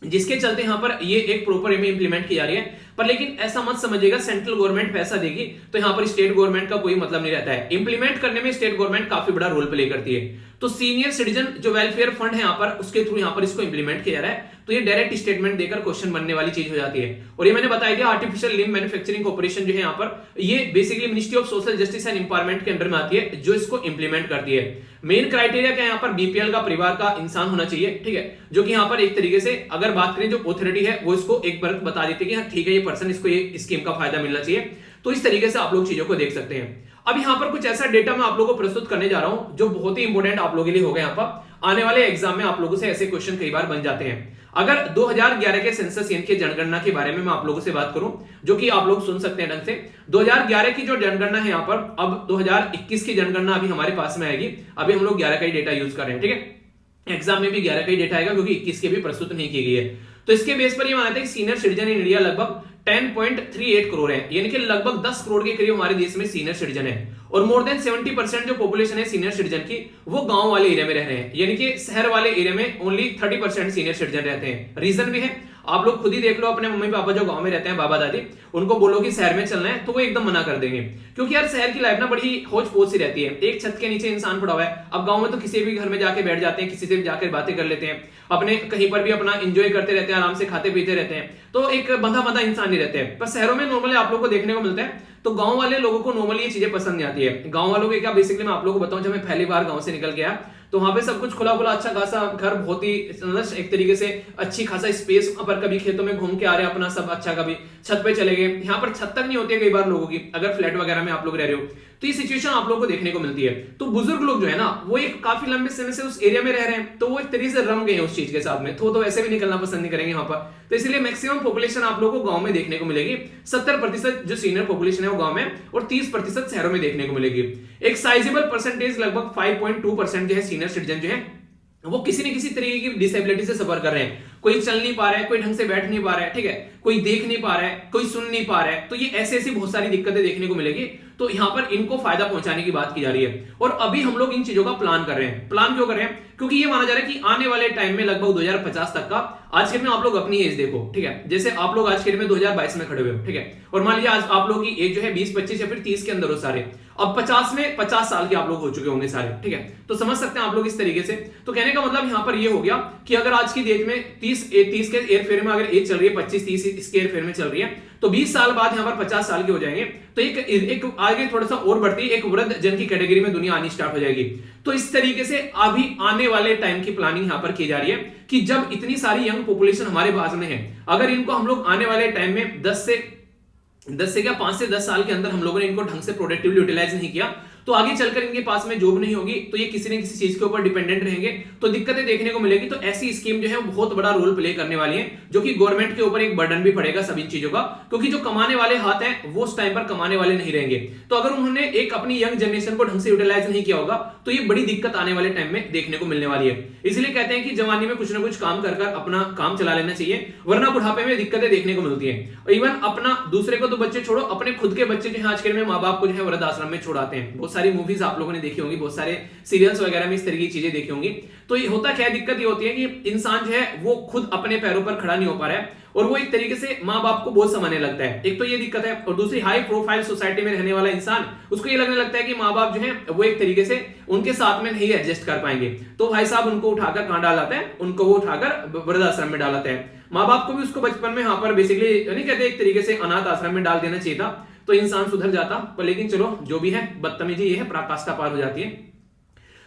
जिसके चलते यहाँ पर ये एक प्रॉपर में इंप्लीमेंट की जा रही है। पर लेकिन ऐसा मत समझिएगा सेंट्रल गवर्नमेंट पैसा देगी तो यहाँ पर स्टेट गवर्नमेंट का कोई मतलब नहीं रहता है। इंप्लीमेंट करने में स्टेट गवर्नमेंट काफी बड़ा रोल प्ले करती है। तो सीनियर सिटीजन जो वेलफेयर फंड है यहाँ पर, उसके थ्रू यहाँ पर इसको इंप्लीमेंट किया जा रहा है। तो ये डायरेक्ट स्टेटमेंट देकर क्वेश्चन बनने वाली चीज हो जाती है। और ये मैंने बताया दिया, आर्टिफिशियल लिम्ब मैन्युफैक्चरिंग कॉर्पोरेशन जो है यहाँ पर, ये basically ministry of social justice and empowerment के अंडर में आती है, जो इसको इंप्लीमेंट करती है। मेन क्राइटेरिया क्या है यहाँ पर, बीपीएल का परिवार का इंसान होना चाहिए, ठीक है, जो कि यहाँ पर एक तरीके से अगर बात करें जो ऑथोरिटी है वो इसको एक बार बता देती है कि हाँ ठीक है ये पर्सन, इसको ये स्कीम का फायदा मिलना चाहिए। तो इस तरीके से आप लोग चीजों को देख सकते हैं। अब यहाँ पर कुछ ऐसा डेटा मैं आप लोगों को प्रस्तुत करने जा रहा हूं जो बहुत ही इंपॉर्टेंट आप लोगों के लिए होगा। यहाँ पर आने वाले एग्जाम में आप लोगों से ऐसे क्वेश्चन कई बार बन जाते हैं। अगर 2011 के सेंसस यानी कि जनगणना के बारे में मैं आप लोगों से बात करूं, जो कि आप लोग सुन सकते हैं ढंग से, 2011 की जो जनगणना है यहाँ पर, अब 2021 की जनगणना अभी हमारे पास में आएगी। अभी हम लोग 11 का ही डेटा यूज कर रहे हैं, ठीक है। एग्जाम में भी 11 का ही डेटा आएगा क्योंकि 21 के भी प्रस्तुत नहीं की गई है। तो इसके बेस पर ये माना था कि सीनियर सिटीजन इन इंडिया लगभग 10.38 करोड़ है, यानी कि लगभग 10 करोड़ के करीब हमारे देश में सीनियर सिटीजन है। और मोर देन 70% जो पॉपुलेशन है सीनियर सिटीजन की, वो गांव वाले एरिया में रह रहे हैं, यानी कि शहर वाले एरिया में ओनली 30% सीनियर सिटीजन रहते हैं। रीजन भी है, आप लोग खुद ही देख लो, अपने मम्मी पापा जो गांव में रहते हैं, बाबा दादी, उनको बोलो कि शहर में चलना है तो वो एकदम मना कर देंगे, क्योंकि यार शहर की लाइफ ना बड़ी हौच पौच सी रहती है। एक छत के नीचे इंसान पड़ा हुआ है। अब गांव में तो किसी भी घर में जाके बैठ जाते हैं, किसी से भी जाकर बातें कर लेते हैं, अपने कहीं पर भी अपना एंजॉय करते रहते हैं, आराम से खाते पीते रहते हैं, तो एक बंधा बंधा इंसान नहीं रहते हैं। पर शहरों में नॉर्मली आप लोग को देखने को मिलता है। तो गांव वाले लोगों को नॉर्मली ये चीजें पसंद नहीं आती है। गांव वालों के क्या बेसिकली मैं आप लोगों को बताऊं, जब मैं पहली बार गांव से निकल गया तो वहां पे सब कुछ खुला खुला, अच्छा खासा घर, बहुत ही एक तरीके से अच्छी खासा स्पेस, पर कभी खेतों में घूम के आ रहे हैं अपना सब अच्छा, कभी छत पे चले गए। यहाँ पर छत तक नहीं होती है कई बार लोगों की, अगर फ्लैट वगैरह में आप लोग रह रहे हो तो ये सिचुएशन आप लोगों को देखने को मिलती है। तो बुजुर्ग लोग जो है ना, वो एक काफी लंबे समय से उस एरिया में रह रहे हैं, तो वो एक तरीके से रम गए हैं उस चीज के साथ में, तो वैसे भी निकलना पसंद नहीं करेंगे यहाँ पर। तो इसलिए मैक्सिमम पॉपुलेशन आप लोगों को गांव में देखने को मिलेगी। 70% जो सीनियर पॉपुलेशन है वो गांव में, और 30% शहरों में देखने को मिलेगी। एक साइजेबल परसेंटेज लगभग 5.2% जो है सीनियर सिटीजन जो है वो किसी न किसी तरीके की डिसेबिलिटी से सफर कर रहे हैं। कोई चल नहीं पा रहा है, कोई ढंग से बैठ नहीं पा रहा है, ठीक है, कोई देख नहीं पा रहा है, कोई सुन नहीं पा रहा है। तो ये ऐसी बहुत सारी दिक्कतें देखने को मिलेगी। तो यहां पर इनको फायदा पहुंचाने की बात की जा रही है, और अभी हम लोग इन चीजों का प्लान कर रहे हैं। प्लान क्यों कर रहे हैं? क्योंकि ये माना जा रहा है कि आने वाले टाइम में लगभग 2050 तक का, आज के में आप लोग अपनी एज देखो, ठीक है, जैसे आप लोग आज के में 2022 में खड़े हुए हो, ठीक है, और मान लीजिए आज आप लोग की एज जो है 20, 25 या फिर 30 के अंदर हो सारे। अब 50 में 50 साल के आप लोग हो चुके होंगे सारे, ठीक है। तो समझ सकते हैं आप लोग इस तरीके से। तो कहने का मतलब यहां पर ये हो गया कि अगर आज की डेट में 30 के एयर फेयर में अगर एज चल रही है, 25-30 इसके एयर फेयर में चल रही है, तो 20 साल बाद यहां पर 50 साल के हो जाएंगे। तो एक आगे थोड़ा सा और बढ़ती है, एक वृद्ध जन की कैटेगरी में दुनिया आनी स्टार्ट हो जाएगी। तो इस तरीके से अभी आने वाले टाइम की प्लानिंग यहां पर की जा रही है कि जब इतनी सारी यंग पॉपुलेशन हमारे पास में है, अगर इनको हम लोग आने वाले टाइम में 5 से 10 साल के अंदर हम लोगों ने इनको ढंग से प्रोडक्टिवली यूटिलाइज नहीं किया, तो आगे चलकर इनके पास में जॉब नहीं होगी, तो ये किसी न किसी चीज के ऊपर डिपेंडेंट रहेंगे, तो दिक्कतें देखने को मिलेगी। तो ऐसी स्कीम जो है वो बहुत बड़ा रोल प्ले करने वाली है, जो कि गवर्नमेंट के ऊपर एक बर्डन भी पड़ेगा सभी चीजों का, क्योंकि जो कमाने वाले हाथ हैं वो उस टाइम पर कमाने वाले नहीं रहेंगे। तो अगर उन्होंने एक अपनी यंग जनरेशन को ढंग से यूटिलाइज नहीं किया होगा, तो ये बड़ी दिक्कत आने वाले टाइम में देखने को मिलने वाली है। इसलिए कहते हैं कि जवानी में कुछ ना कुछ काम कर अपना काम चला लेना चाहिए, वरना बुढ़ापे में दिक्कतें देखने को मिलती है। इवन अपना दूसरे को तो बच्चे छोड़ो, अपने खुद के बच्चे जो है आजकल में माँ बाप को जो है वृद्ध आश्रम में छोड़ाते हैं। बहुत सारी मूवीज आप लोगों ने देखी होंगी, बहुत सारे सीरियल्स वगैरह में इस तरह की चीजें देखी होंगी। तो ये होता क्या है, दिक्कत ये होती है कि इंसान जो है वो खुद अपने पैरों पर खड़ा नहीं हो पा रहा है, और वो एक तरीके से माँ बाप को बोझ समझने लगता है। एक तो ये दिक्कत है, और दूसरी हाई प्रोफाइल सोसाइटी में रहने वाला इंसान, उसको ये लगने लगता है कि माँ बाप जो है वो एक तरीके से उनके साथ में नहीं एडजस्ट कर पाएंगे, तो भाई साहब उनको उठाकर कहां डालाते हैं, उनको वो उठाकर वृद्धाश्रम में डालाते हैं। माँ बाप को भी उसको बचपन में यहाँ पर बेसिकली नहीं कहते, एक तरीके से अनाथ आश्रम में डाल देना चाहिए था, तो इंसान सुधर जाता। पर लेकिन चलो जो भी है, बदतमीजी ये है, पराकाष्ठा पार हो जाती है।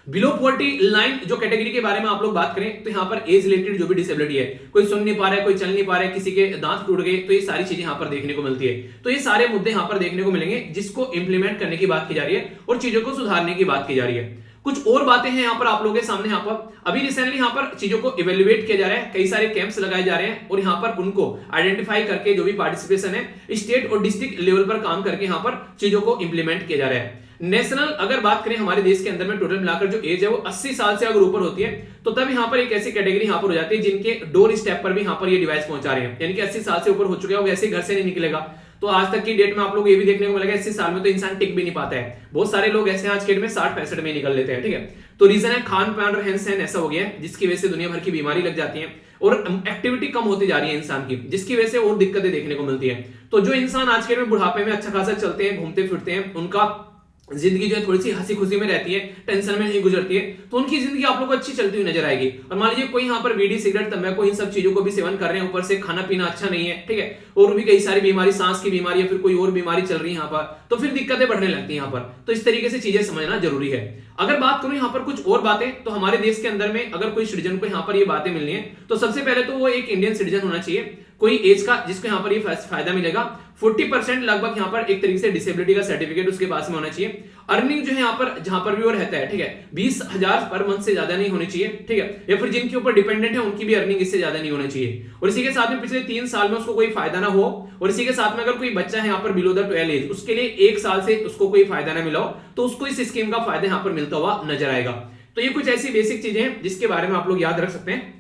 बिलो पॉवर्टी लाइन जो कैटेगरी के बारे में आप लोग बात करें, तो यहाँ पर एज रिलेटेड जो भी डिसेबिलिटी है, कोई सुन नहीं पा रहा है, कोई चल नहीं पा रहा है, किसी के दांत टूट गए, तो ये सारी चीजें यहाँ पर देखने को मिलती है। तो ये सारे मुद्दे यहाँ पर देखने को मिलेंगे, जिसको इंप्लीमेंट करने की बात की जा रही है और चीजों को सुधारने की बात की जा रही है। कुछ और बातें हैं यहाँ पर आप लोगों के सामने। यहाँ पर अभी रिसेंटली यहाँ पर चीजों को इवेल्युएट किया जा रहा है, कई सारे कैंप्स लगाए जा रहे हैं, और यहाँ पर उनको आइडेंटिफाई करके जो भी पार्टिसिपेशन है स्टेट और डिस्ट्रिक्ट लेवल पर काम करके यहाँ पर चीजों को इंप्लीमेंट किया जा रहा है। नेशनल अगर बात करें हमारे देश के अंदर में टोटल मिलाकर जो एज है वो 80 साल से अगर ऊपर होती है, तो तब यहाँ पर एक ऐसी कैटेगरी यहाँ पर हो जाती है जिनके डोर स्टेप पर भी यहाँ पर ये डिवाइस पहुंचा रहे हैं, यानी कि 80 साल से ऊपर हो चुके हैं, वो ऐसे घर से नहीं निकलेगा। तो आज तक की डेट में आप लोग ये भी देखने को मिलेगा, 80 साल में तो इंसान टिक भी नहीं पाता है। बहुत सारे लोग ऐसे आज के डेट में 60-65 में निकल लेते हैं, ठीक है। तो रीजन है खान पान और रहन सहन ऐसा हो गया है, जिसकी वजह से दुनिया भर की बीमारी लग जाती है, और एक्टिविटी कम होती जा रही है इंसान की, जिसकी वजह से और दिक्कतें देखने को मिलती है। तो जो इंसान आज के डेट में बुढ़ापे में अच्छा खासा चलते हैं, घूमते फिरते हैं, उनका जिंदगी जो है थोड़ी सी हंसी खुशी में रहती है, टेंशन में नहीं गुजरती है, तो उनकी जिंदगी आप लोग को अच्छी चलती हुई नजर आएगी। और मान लीजिए कोई यहाँ पर बीड़ी सिगरेट तंबाकू इन सब चीजों को भी सेवन कर रहे हैं, ऊपर से खाना पीना अच्छा नहीं है, ठीक है, और भी कई सारी बीमारी, सांस की बीमारी या फिर कोई और बीमारी चल रही है यहाँ पर, तो फिर दिक्कतें बढ़ने लगती है यहाँ पर। तो इस तरीके से चीजें समझना जरूरी है। अगर बात करूं यहाँ पर कुछ और बातें, तो हमारे देश के अंदर में अगर कोई सिटीजन को यहाँ पर ये बातें मिलनी है, तो सबसे पहले तो वो एक इंडियन सिटीजन होना चाहिए, कोई एज का जिसको यहाँ पर ये फायदा मिलेगा। 40% लगभग यहाँ पर एक तरीके से डिसेबिलिटी का सर्टिफिकेट उसके पास में होना चाहिए। अर्निंग जो है यहाँ पर जहां पर भी वो रहता है, ठीक है, 20,000 पर मंथ से ज्यादा नहीं होनी चाहिए, ठीक है, या फिर जिनके ऊपर डिपेंडेंट है उनकी भी अर्निंग इससे ज्यादा नहीं होनी चाहिए। और इसी के साथ में पिछले 3 साल में उसको कोई फायदा ना हो, और इसी के साथ में अगर कोई बच्चा है यहाँ पर बिलो द 12 एज, उसके लिए 1 साल से उसको कोई फायदा ना मिला हो, तो उसको इस स्कीम का फायदा यहाँ पर मिलता हुआ नजर आएगा। तो ये कुछ ऐसी बेसिक चीजें हैं जिसके बारे में आप लोग याद रख सकते हैं,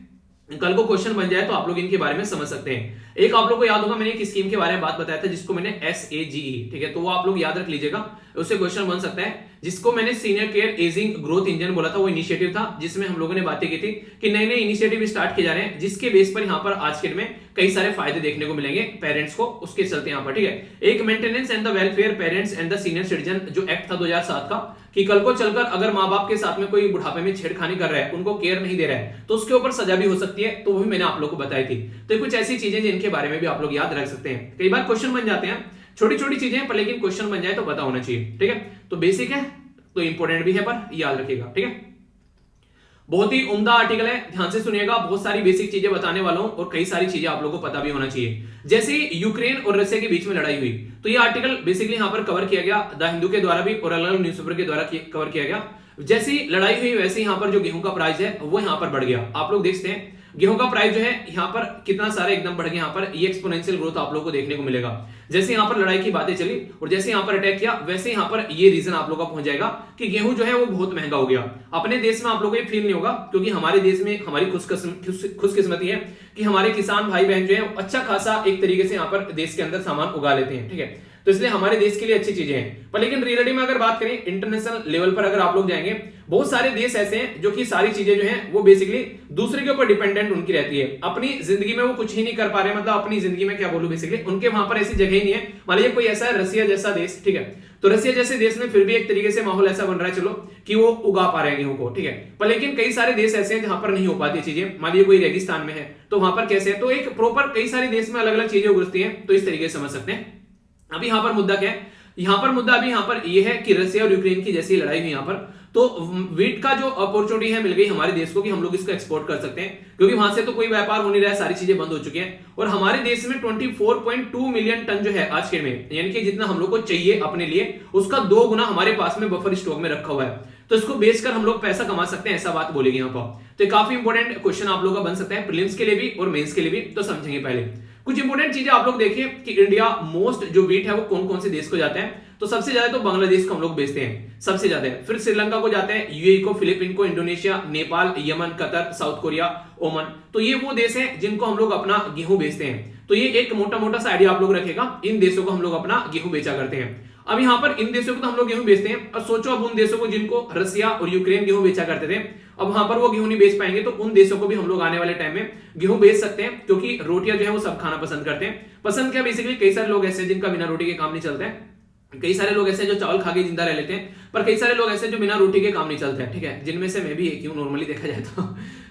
कल को क्वेश्चन बन जाए तो आप लोग इनके बारे में समझ सकते हैं। एक आप लोग को याद होगा मैंने एक स्कीम के बारे में बात बताया था जिसको मैंने SAGE, ठीक है, तो वो आप लोग याद रख लीजिएगा, उससे क्वेश्चन बन सकता है। जिसको मैंने senior care ageing growth engine बोला था, वो इनिशिएटिव था जिसमें हम लोगों ने बातें की थी कि नए नए इनिशिएटिव स्टार्ट किए जा रहे हैं, जिसके बेस पर यहाँ पर आज के दिन में कई सारे फायदे देखने को मिलेंगे पेरेंट्स को, उसके चलते यहाँ पर, ठीक है। एक maintenance and the welfare parents and the senior citizen जो एक्ट था 2007 का, कि कल को चलकर अगर माँ बाप के साथ में कोई बुढ़ापे में छेड़खानी कर रहा है, उनको केयर नहीं दे रहा है, तो उसके ऊपर सजा भी हो सकती है, तो वो भी मैंने आप लोग को बताई थी। तो कुछ ऐसी चीजें जिनके बारे में भी आप लोग याद रख सकते हैं। कई बार क्वेश्चन बन जाते हैं, छोटी छोटी चीजें पर लेकिन क्वेश्चन बन जाए तो पता होना चाहिए, ठीक है। तो बेसिक है तो इंपॉर्टेंट भी है, पर याद रखिएगा, ठीक है। बहुत ही उम्दा आर्टिकल है, ध्यान से सुनिएगा, बहुत सारी बेसिक चीजें बताने वाला हूं और कई सारी चीजें आप लोगों को पता भी होना चाहिए। जैसे यूक्रेन और रशिया के बीच में लड़ाई हुई, तो ये आर्टिकल बेसिकली यहां पर कवर किया गया द हिंदू के द्वारा भी और अलग अलग न्यूज़पेपर के द्वारा कवर किया गया। जैसी लड़ाई हुई वैसे यहां पर जो गेहूं का प्राइस है वो यहां पर बढ़ गया। आप लोग देखते हैं गेहूं का प्राइस जो है यहाँ पर कितना सारा एकदम बढ़ गया, यहाँ पर ये एक्सपोनेंशियल ग्रोथ आप लोगों को देखने को मिलेगा। जैसे यहाँ पर लड़ाई की बातें चली और जैसे यहाँ पर अटैक किया, वैसे यहाँ पर ये रीजन आप लोगों का पहुंच जाएगा कि गेहूं जो है वो बहुत महंगा हो गया। अपने देश में आप लोगों को ये फील नहीं होगा, क्योंकि हमारे देश में हमारी खुशकिस्मती है कि हमारे किसान भाई बहन जो है अच्छा खासा एक तरीके से यहाँ पर देश के अंदर सामान उगा लेते हैं, ठीक है, तो इसलिए हमारे देश के लिए अच्छी चीजें हैं। पर लेकिन रियलिटी में अगर बात करें इंटरनेशनल लेवल पर अगर आप लोग जाएंगे, बहुत सारे देश ऐसे हैं जो कि सारी चीजें जो हैं वो बेसिकली दूसरे के ऊपर डिपेंडेंट उनकी रहती है। अपनी जिंदगी में वो कुछ ही नहीं कर पा रहे, मतलब अपनी जिंदगी में क्या बोलूं, बेसिकली उनके वहां पर ऐसी जगह ही नहीं है। मान लीजिए कोई ऐसा है रसिया जैसा देश, ठीक है, तो रसिया जैसे देश में फिर भी एक तरीके से माहौल ऐसा बन रहा है चलो कि वो उगा पा रहे हैं गेहूं को, ठीक है। पर लेकिन कई सारे देश ऐसे हैं जहां पर नहीं हो पाती चीजें, मान लीजिए कोई रेगिस्तान में है तो वहां पर कैसे है, तो एक प्रॉपर कई सारे देश में अलग अलग चीजें उगती हैं, तो इस तरीके से समझ सकते हैं। अभी यहां पर मुद्दा क्या है, यहां पर मुद्दा अभी यहां पर यह है कि रसिया और यूक्रेन की जैसी लड़ाई हुई यहां पर, तो वीट का जो अपॉर्चुनिटी है मिल गई हमारे देश को कि हम लोग इसको एक्सपोर्ट कर सकते हैं, क्योंकि वहां से तो कोई व्यापार हो नहीं रहा है, सारी चीजें बंद हो चुकी हैं। और हमारे देश में 24.2 मिलियन टन जो है आज के में, यानी कि जितना हम लोग को चाहिए अपने लिए उसका 2 गुना हमारे पास में बफर स्टॉक में रखा हुआ है, तो इसको बेचकर हम लोग पैसा कमा सकते हैं, ऐसा बात बोलेगी यहाँ पर। तो काफी इंपॉर्टेंट क्वेश्चन आप लोग का बन सकता है प्रीलिम्स के लिए भी और मेंस के लिए भी, तो समझेंगे। पहले कुछ इंपॉर्टेंट चीजें आप लोग देखिए कि इंडिया मोस्ट जो वीट है वो कौन कौन से देश को जाता है, तो सबसे ज्यादा तो बांग्लादेश को हम लोग बेचते हैं, सबसे ज्यादा, फिर श्रीलंका को जाते हैं, यूएई को, फिलीपीन को, Indonesia, Nepal, Yemen, Qatar, south Korea, Oman, तो ये वो देश हैं जिनको हम लोग अपना गेहूं बेचते हैं। तो ये एक मोटा मोटा सा आइडिया आप लोग रखेगा, इन देशों को हम लोग अपना गेहूं बेचा करते हैं। अब यहाँ पर इन देशों को तो हम लोग गेहूं बेचते हैं, और सोचो अब उन देशों को जिनको रसिया और यूक्रेन गेहूं बेचा करते थे, अब वहां पर वो गेहूं नहीं बेच पाएंगे, तो उन देशों को भी हम लोग आने वाले टाइम में गेहूं बेच सकते हैं, क्योंकि रोटियां जो है वो सब खाना पसंद करते हैं। पसंद क्या, बेसिकली कई सारे लोग ऐसे हैं जिनका बिना रोटी के काम नहीं चलता है, कई सारे लोग ऐसे जो चावल खा के जिंदा रह लेते हैं, पर कई सारे लोग ऐसे जो बिना रोटी के काम नहीं चलते हैं, ठीक है, जिनमें से मैं भी एक हूं नॉर्मली देखा जाए तो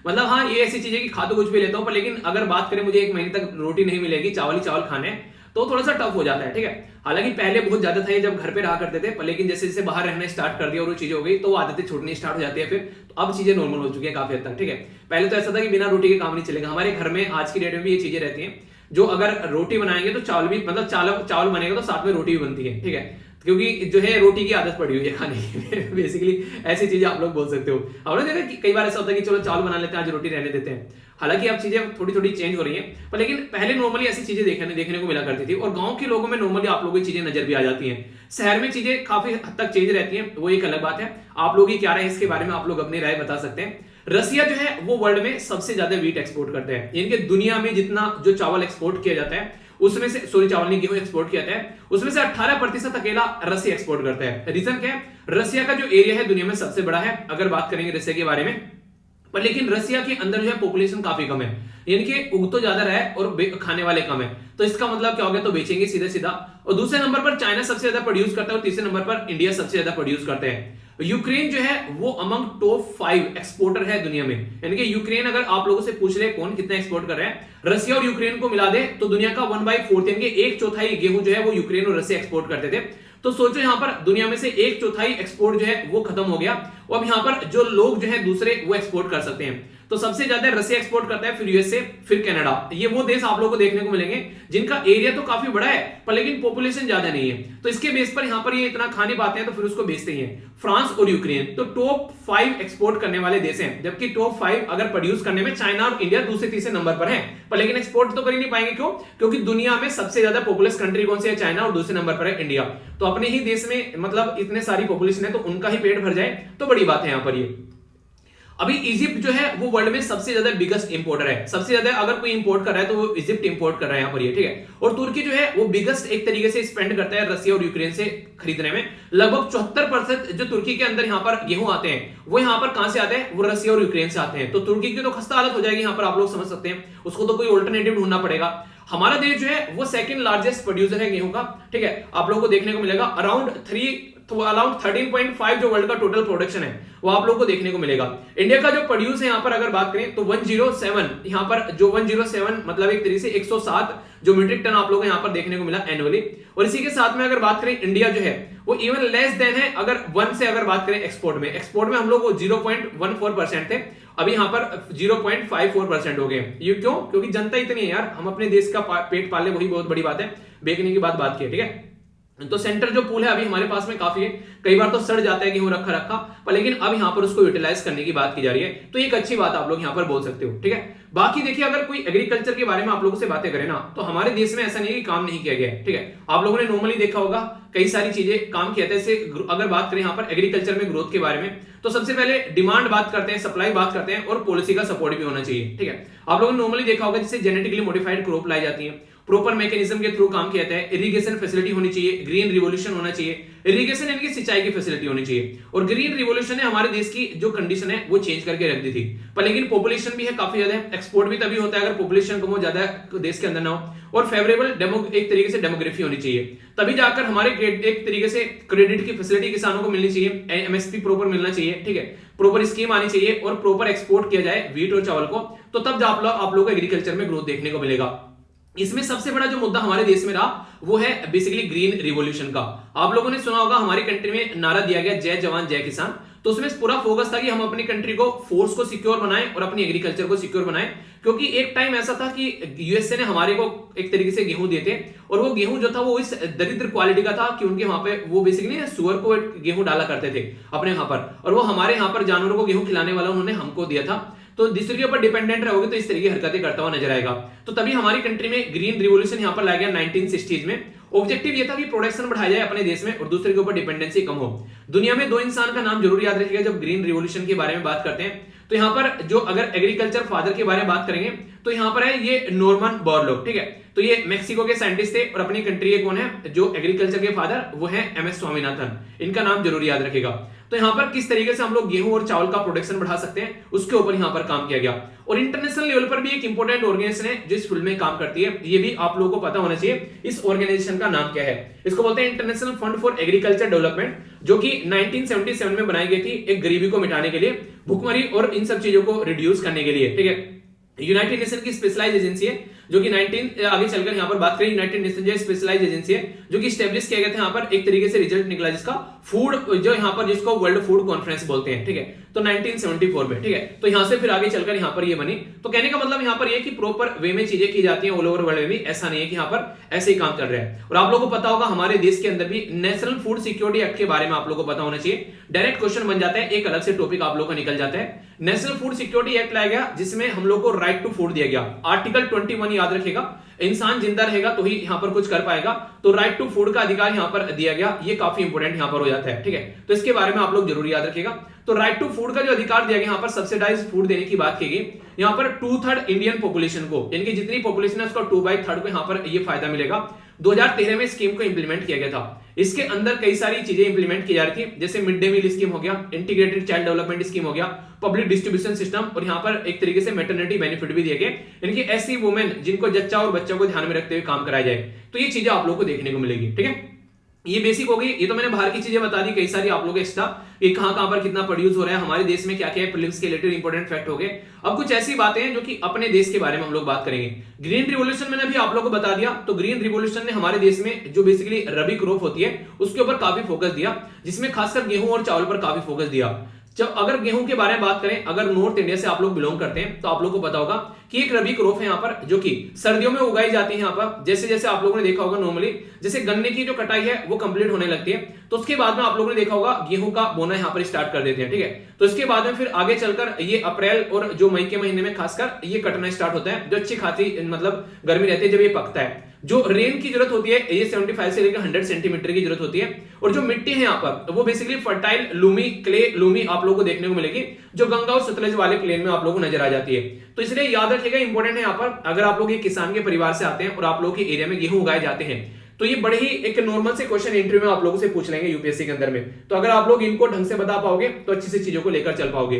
मतलब हाँ ये ऐसी चीजें कि खा तो कुछ भी लेता हूं, पर लेकिन अगर बात करें मुझे 1 महीने तक रोटी नहीं मिलेगी, चावल ही चावल खाने, तो थोड़ा सा टफ हो जाता है, ठीक है। हालांकि पहले बहुत ज्यादा था ये जब घर पे रहा करते थे, पर लेकिन जैसे जैसे बाहर रहना स्टार्ट कर दिया और वो चीजें हो गई तो आदतें छूटनी स्टार्ट हो जाती है फिर, तो अब चीजें नॉर्मल हो चुकी है काफी हद तक, ठीक है। पहले तो ऐसा था कि बिना रोटी के काम नहीं चलेगा, हमारे घर में आज की डेट में भी ये चीजें रहती हैं, जो अगर रोटी बनाएंगे तो चावल भी, मतलब चावल बनेगा तो साथ में रोटी भी बनती है, ठीक है, क्योंकि जो है रोटी की आदत पड़ी हुई है खाने की बेसिकली ऐसी चीजें आप लोग बोल सकते हो। आपने देखा कि कई बार ऐसा होता है कि चलो चावल बना लेते हैं, आज रोटी रहने देते हैं। हालांकि अब चीजें थोड़ी थोड़ी चेंज हो रही हैं, पर लेकिन पहले नॉर्मली ऐसी चीजें देखने को मिला करती थी, और गांव के लोगों में नॉर्मली आप लोगों की चीजें नजर भी आ जाती हैं। शहर में चीजें काफी हद तक चेंज रहती हैं, वो एक अलग बात है। आप लोगों की क्या राय है इसके बारे में आप लोग अपनी राय बता सकते हैं। रसिया जो है वो वर्ल्ड में सबसे ज्यादा वीट एक्सपोर्ट करते हैं, यानी कि दुनिया में जितना जो चावल एक्सपोर्ट किया जाता है उसमें से, सॉरी चावल नहीं गेहूं एक्सपोर्ट किया जाता है, उसमें से 18% अकेला रसिया एक्सपोर्ट करता है। रीजन क्या है, रसिया का जो एरिया है दुनिया में सबसे बड़ा है अगर बात करेंगे रसिया के बारे में, पर लेकिन रसिया के अंदर जो है पॉपुलेशन काफी कम है, यानी कि उग तो ज्यादा रहा है और खाने वाले कम है, तो इसका मतलब क्या हो गया, तो बेचेंगे सीधा सीधा। और दूसरे नंबर पर चाइना सबसे ज्यादा प्रोड्यूस करता है और तीसरे नंबर पर इंडिया सबसे ज्यादा प्रोड्यूस करते हैं। यूक्रेन जो है वो अमंग टॉप 5 एक्सपोर्टर है दुनिया में, यानी कि यूक्रेन अगर आप लोगों से पूछ ले कौन कितना एक्सपोर्ट कर रहा है, रसिया और यूक्रेन को मिला दे तो दुनिया का 1/4 यानी कि 1/4 गेहूं जो है वो यूक्रेन और रसिया एक्सपोर्ट करते थे। तो सोचो यहाँ पर दुनिया में से 1/4 एक्सपोर्ट जो है वो खत्म हो गया, और अब यहाँ पर जो लोग जो है दूसरे वो एक्सपोर्ट कर सकते हैं। तो सबसे ज्यादा रसिया एक्सपोर्ट करता है, फिर यूएसए, फिर कनाडा। ये वो देश आप लोगों को देखने को मिलेंगे जिनका एरिया तो काफी बड़ा है पर लेकिन पॉपुलेशन ज्यादा नहीं है, तो इसके बेस पर यहाँ पर ये इतना खा नहीं पाते हैं तो फिर उसको बेचते ही हैं। फ्रांस और यूक्रेन तो टॉप 5 एक्सपोर्ट करने वाले देश हैं, जबकि टॉप 5 अगर प्रोड्यूस करने में चाइना और इंडिया दूसरे तीसरे नंबर पर हैं, पर लेकिन एक्सपोर्ट तो कर ही नहीं पाएंगे। क्यों? क्योंकि दुनिया में सबसे ज्यादा पॉपुलस कंट्री कौन सी है? चाइना, और दूसरे नंबर पर है इंडिया। तो अपने ही देश में मतलब इतने सारी पॉपुलेशन है तो उनका ही पेट भर जाए तो बड़ी बात है यहाँ पर ये। अभी इजिप्ट जो है वो वर्ल्ड में सबसे ज्यादा बिगेस्ट इंपोर्टर है, सबसे ज्यादा अगर कोई इंपोर्ट कर रहा है तो वो इजिप्ट इंपोर्ट कर रहा है यहाँ पर ये, ठीक है। और तुर्की जो है वो बिगेस्ट एक तरीके से स्पेंड करता है रसिया और यूक्रेन से खरीदने में। लगभग 74% जो तुर्की के अंदर यहाँ पर गेहूं आते हैं वो यहाँ पर कहां से आते हैं? वो रसिया और यूक्रेन से आते हैं। तो तुर्की की तो खस्ता हालत हो जाएगी यहाँ पर, आप लोग समझ सकते हैं, उसको तो कोई ऑल्टरनेटिव ढूंढना पड़ेगा। हमारा देश जो है वो सेकंड लार्जेस्ट प्रोड्यूसर है गेहूं का, ठीक है। आप लोगों को देखने को मिलेगा अराउंड 13.5 जो वर्ल्ड का टोटल प्रोडक्शन है वो आप लोगों को देखने को मिलेगा। इंडिया का जो प्रोड्यूस है यहाँ पर अगर बात करें तो 107, यहाँ पर जो 107 मतलब एक तरीके से 107 जो मीट्रिक टन आप लोगों को यहाँ पर देखने को मिला एनुअली। और इसी के साथ में अगर बात करें इंडिया जो है वो इवन लेस देन है अगर 1 से अगर बात करें एक्सपोर्ट में हम लोग 0.14% थे, अभी यहाँ पर 0.54% हो गए। ये क्यों? क्योंकि जनता इतनी है यार, हम अपने देश का पेट पाले वही बहुत बड़ी बात है, बेचने की बात की है, ठीक है। तो सेंटर जो पूल है अभी हमारे पास में काफी है, कई बार तो सड़ जाता है गेहूं रखा पर लेकिन अब यहाँ पर उसको यूटिलाइज करने की बात की जा रही है, तो एक अच्छी बात आप लोग यहाँ पर बोल सकते हो, ठीक है। बाकी देखिए अगर कोई एग्रीकल्चर के बारे में आप लोगों से बातें करें ना तो हमारे देश में ऐसा नहीं है कि काम नहीं किया गया है, ठीक है। आप लोगों ने नॉर्मली देखा होगा कई सारी चीजें काम किया था। जैसे अगर बात करें यहाँ पर एग्रीकल्चर में ग्रोथ के बारे में तो सबसे पहले डिमांड बात करते हैं, सप्लाई बात करते हैं और पॉलिसी का सपोर्ट भी होना चाहिए, ठीक है। आप लोगों ने नॉर्मली देखा होगा जैसे जेनेटिकली मॉडिफाइड क्रॉप लाई जाती है, प्रॉपर मैकेनिज्म के थ्रू काम किया जाता है, इरिगेशन फैसिलिटी होनी चाहिए, ग्रीन रिवोल्यूशन होना चाहिए, इरिगेशन यानी कि सिंचाई की फैसिलिटी होनी चाहिए। और ग्रीन रिवोल्यूशन ने हमारे देश की जो कंडीशन है वो चेंज करके रख दी थी। पर लेकिन पॉपुलेशन भी है काफी ज्यादा, एक्सपोर्ट भी तभी होता है अगर पॉपुलेशन कम हो, ज्यादा देश के अंदर ना हो, और फेवरेबल एक तरीके से डेमोग्राफी होनी चाहिए, तभी जाकर हमारे एक तरीके से क्रेडिट की फैसिलिटी किसानों को मिलनी चाहिए, एमएसपी प्रॉपर मिलना चाहिए, ठीक है, प्रॉपर स्कीम आनी चाहिए और प्रॉपर एक्सपोर्ट किया जाए व्हीट और चावल को, तो तब आप लोगों को एग्रीकल्चर में ग्रोथ देखने को मिलेगा। इसमें सबसे बड़ा जो मुद्दा हमारे देश में रहा वो है बेसिकली ग्रीन रिवॉल्यूशन का। आप लोगों ने सुना होगा हमारी कंट्री में नारा दिया गया जय जवान जय किसान, तो उसमें पूरा फोकस था कि हम अपनी कंट्री को फोर्स को सिक्योर बनाएं और अपनी एग्रीकल्चर को सिक्योर बनाएं। क्योंकि एक टाइम ऐसा था कि यूएसए ने हमारे को एक तरीके से गेहूं दिए थे और वो गेहूं जो था वो इस दरिद्र क्वालिटी का था कि उनके वहां पे वो बेसिकली सुअर को गेहूं डाला करते थे अपने यहाँ पर, और वो हमारे यहाँ पर जानवरों को गेहूं खिलाने वाला उन्होंने हमको दिया था। तो दूसरे के ऊपर डिपेंडेंट रहोगे तो इस तरह की हरकतें करता हुआ नजर आएगा। तो तभी हमारी कंट्री में ग्रीन रिवॉल्यूशन यहाँ पर लाया गया 1960s में। ऑब्जेक्टिव ये था कि प्रोडक्शन बढ़ाया जाए अपने देश में और दूसरे के ऊपर डिपेंडेंसी कम हो। दुनिया में 2 इंसान का नाम जरूर याद रखिएगा जब ग्रीन रिवॉल्यूशन के बारे में बात करते हैं। तो यहाँ पर जो अगर एग्रीकल्चर फादर के बारे में बात करेंगे तो यहाँ पर है ये नॉर्मन बोरलॉग, ठीक है। तो ये मेक्सिको के साइंटिस्ट थे और अपनी कंट्री के कौन है जो एग्रीकल्चर के फादर, वो है एमएस स्वामीनाथन, इनका नाम जरूर याद रखेगा। तो यहाँ पर किस तरीके से हम लोग गेहूं और चावल का प्रोडक्शन बढ़ा सकते हैं उसके ऊपर यहाँ पर काम किया गया। और इंटरनेशनल लेवल पर भी एक इंपॉर्टेंट ऑर्गेनाइजेशन है जो इस फील्ड में काम करती है, ये भी आप लोगों को पता होना चाहिए। इस ऑर्गेनाइजेशन का नाम क्या है? इसको बोलते हैं international fund for agriculture development, जो कि 1977 में बनाई गई थी एक गरीबी को मिटाने के लिए, भुखमरी और इन सब चीजों को रिड्यूस करने के लिए, ठीक है। यूनाइटेड नेशन की स्पेशलाइज एजेंसी है जो कि आगे चलकर यहाँ पर बात करें, यूनाइटेड नेशन जो स्पेशलाइज एजेंसी है जो कि स्टैब्लिश किया गया था। यहाँ पर एक तरीके से रिजल्ट निकला जिसका फूड जो यहाँ पर जिसको वर्ल्ड फूड कॉन्फ्रेंस बोलते हैं, ठीक है। तो 1974 में, ठीक है। तो यहाँ से फिर आगे चलकर यहाँ पर ये बनी। तो कहने का मतलब यहाँ पर ये कि प्रॉपर वे में चीजें की जाती हैं ऑल ओवर वर्ल्ड में भी, ऐसा नहीं है कि यहाँ पर ऐसे ही काम चल रहा है। और आप लोगों को पता होगा हमारे देश के अंदर भी नेशनल फूड सिक्योरिटी एक्ट के बारे में आप लोगों को पता होना चाहिए। डायरेक्ट क्वेश्चन बन जाता है, एक अलग से टॉपिक आप लोगों को निकल जाता है। नेशनल फूड सिक्योरिटी एक्ट लाया गया जिसमें हम लोग को राइट टू फूड दिया गया। आर्टिकल 21 याद रखेगा, इंसान जिंदा रहेगा तो ही यहाँ पर कुछ कर पाएगा, तो राइट टू फूड का अधिकार यहाँ पर दिया गया। ये काफी इंपोर्टेंट यहाँ पर हो जाता है, ठीक है। तो इसके बारे में आप लोग जरूर याद रखिएगा। तो राइट टू फूड का जो अधिकार दिया गया, यहाँ पर सब्सिडाइज फूड देने की बात की गई। यहाँ पर 2/3 इंडियन पॉपुलेशन को, यानी कि जितनी पॉपुलेशन है उसका 2/3 को यहाँ पर ये फायदा मिलेगा। 2013 में स्कीम को इंप्लीमेंट किया गया था। इसके अंदर कई सारी चीजें इंप्लीमेंट की जा रही थी, जैसे मिड डे मील स्कीम हो गया, इंटीग्रेटेड चाइल्ड डेवलपमेंट स्कीम हो गया, पब्लिक डिस्ट्रीब्यूशन सिस्टम, और यहाँ पर एक तरीके से मैटरनिटी बेनिफिट भी दिए गए, यानी कि ऐसी वुमेन जिनको जच्चा और बच्चों को ध्यान में रखते हुए काम कराया जाए। तो ये चीजें आप लोग को देखने को मिलेगी, ठीक है। ये बेसिक हो गई। ये तो मैंने बाहर की चीजें बता दी, कई सारी आप लोग एक्स्ट्रा ये कहां पर कितना प्रोड्यूस हो रहा है, हमारे देश में क्या क्या है, प्रीलिम्स के रिलेटेड इंपॉर्टेंट फैक्ट हो गए। अब कुछ ऐसी बातें हैं जो कि अपने देश के बारे में हम लोग बात करेंगे। ग्रीन रिवॉल्यूशन मैंने अभी आप लोगों को बता दिया। तो ग्रीन रिवॉल्यूशन ने हमारे देश में जो बेसिकली रबी क्रॉप होती है उसके ऊपर काफी फोकस दिया, जिसमें खासकर गेहूं और चावल पर काफी फोकस दिया। जब अगर गेहूं के बारे में बात करें, अगर नॉर्थ इंडिया से आप लोग बिलोंग करते हैं तो आप लोगों को पता होगा कि एक रबी क्रॉप है यहाँ पर जो कि सर्दियों में उगाई जाती है यहाँ पर। जैसे जैसे आप लोगों ने देखा होगा नॉर्मली जैसे गन्ने की जो कटाई है वो कंप्लीट होने लगती है, तो उसके बाद में आप लोगों ने देखा होगा गेहूं का बोना यहाँ पर स्टार्ट कर देते हैं, ठीक है। तो इसके बाद में फिर आगे चलकर ये अप्रैल और जो मई के महीने में खासकर ये कटना स्टार्ट होता है, जो अच्छी खासी मतलब गर्मी रहती है जब ये पकता है। जो रेन की जरूरत होती है ये 75 से लेकर 100 सेंटीमीटर की जरूरत होती है। और जो मिट्टी है यहाँ पर वो basically fertile Lumi clay Lumi आप लोगों को देखने को मिलेगी, जो गंगा और सतलज वाले प्लेन में आप लोगों को नजर आ जाती है। तो इसलिए याद रखिएगा, इंपॉर्टेंट है यहाँ पर, अगर आप लोग एक किसान के परिवार से आते हैं और आप लोग के एरिया में गेहूं उगाए जाते हैं तो ये बड़े ही एक नॉर्मल से क्वेश्चन इंटरव्यू में आप लोगों से पूछ लेंगे यूपीएससी के अंदर में। तो अगर आप लोग इनको ढंग से बता पाओगे तो अच्छी सी चीजों को लेकर चल पाओगे।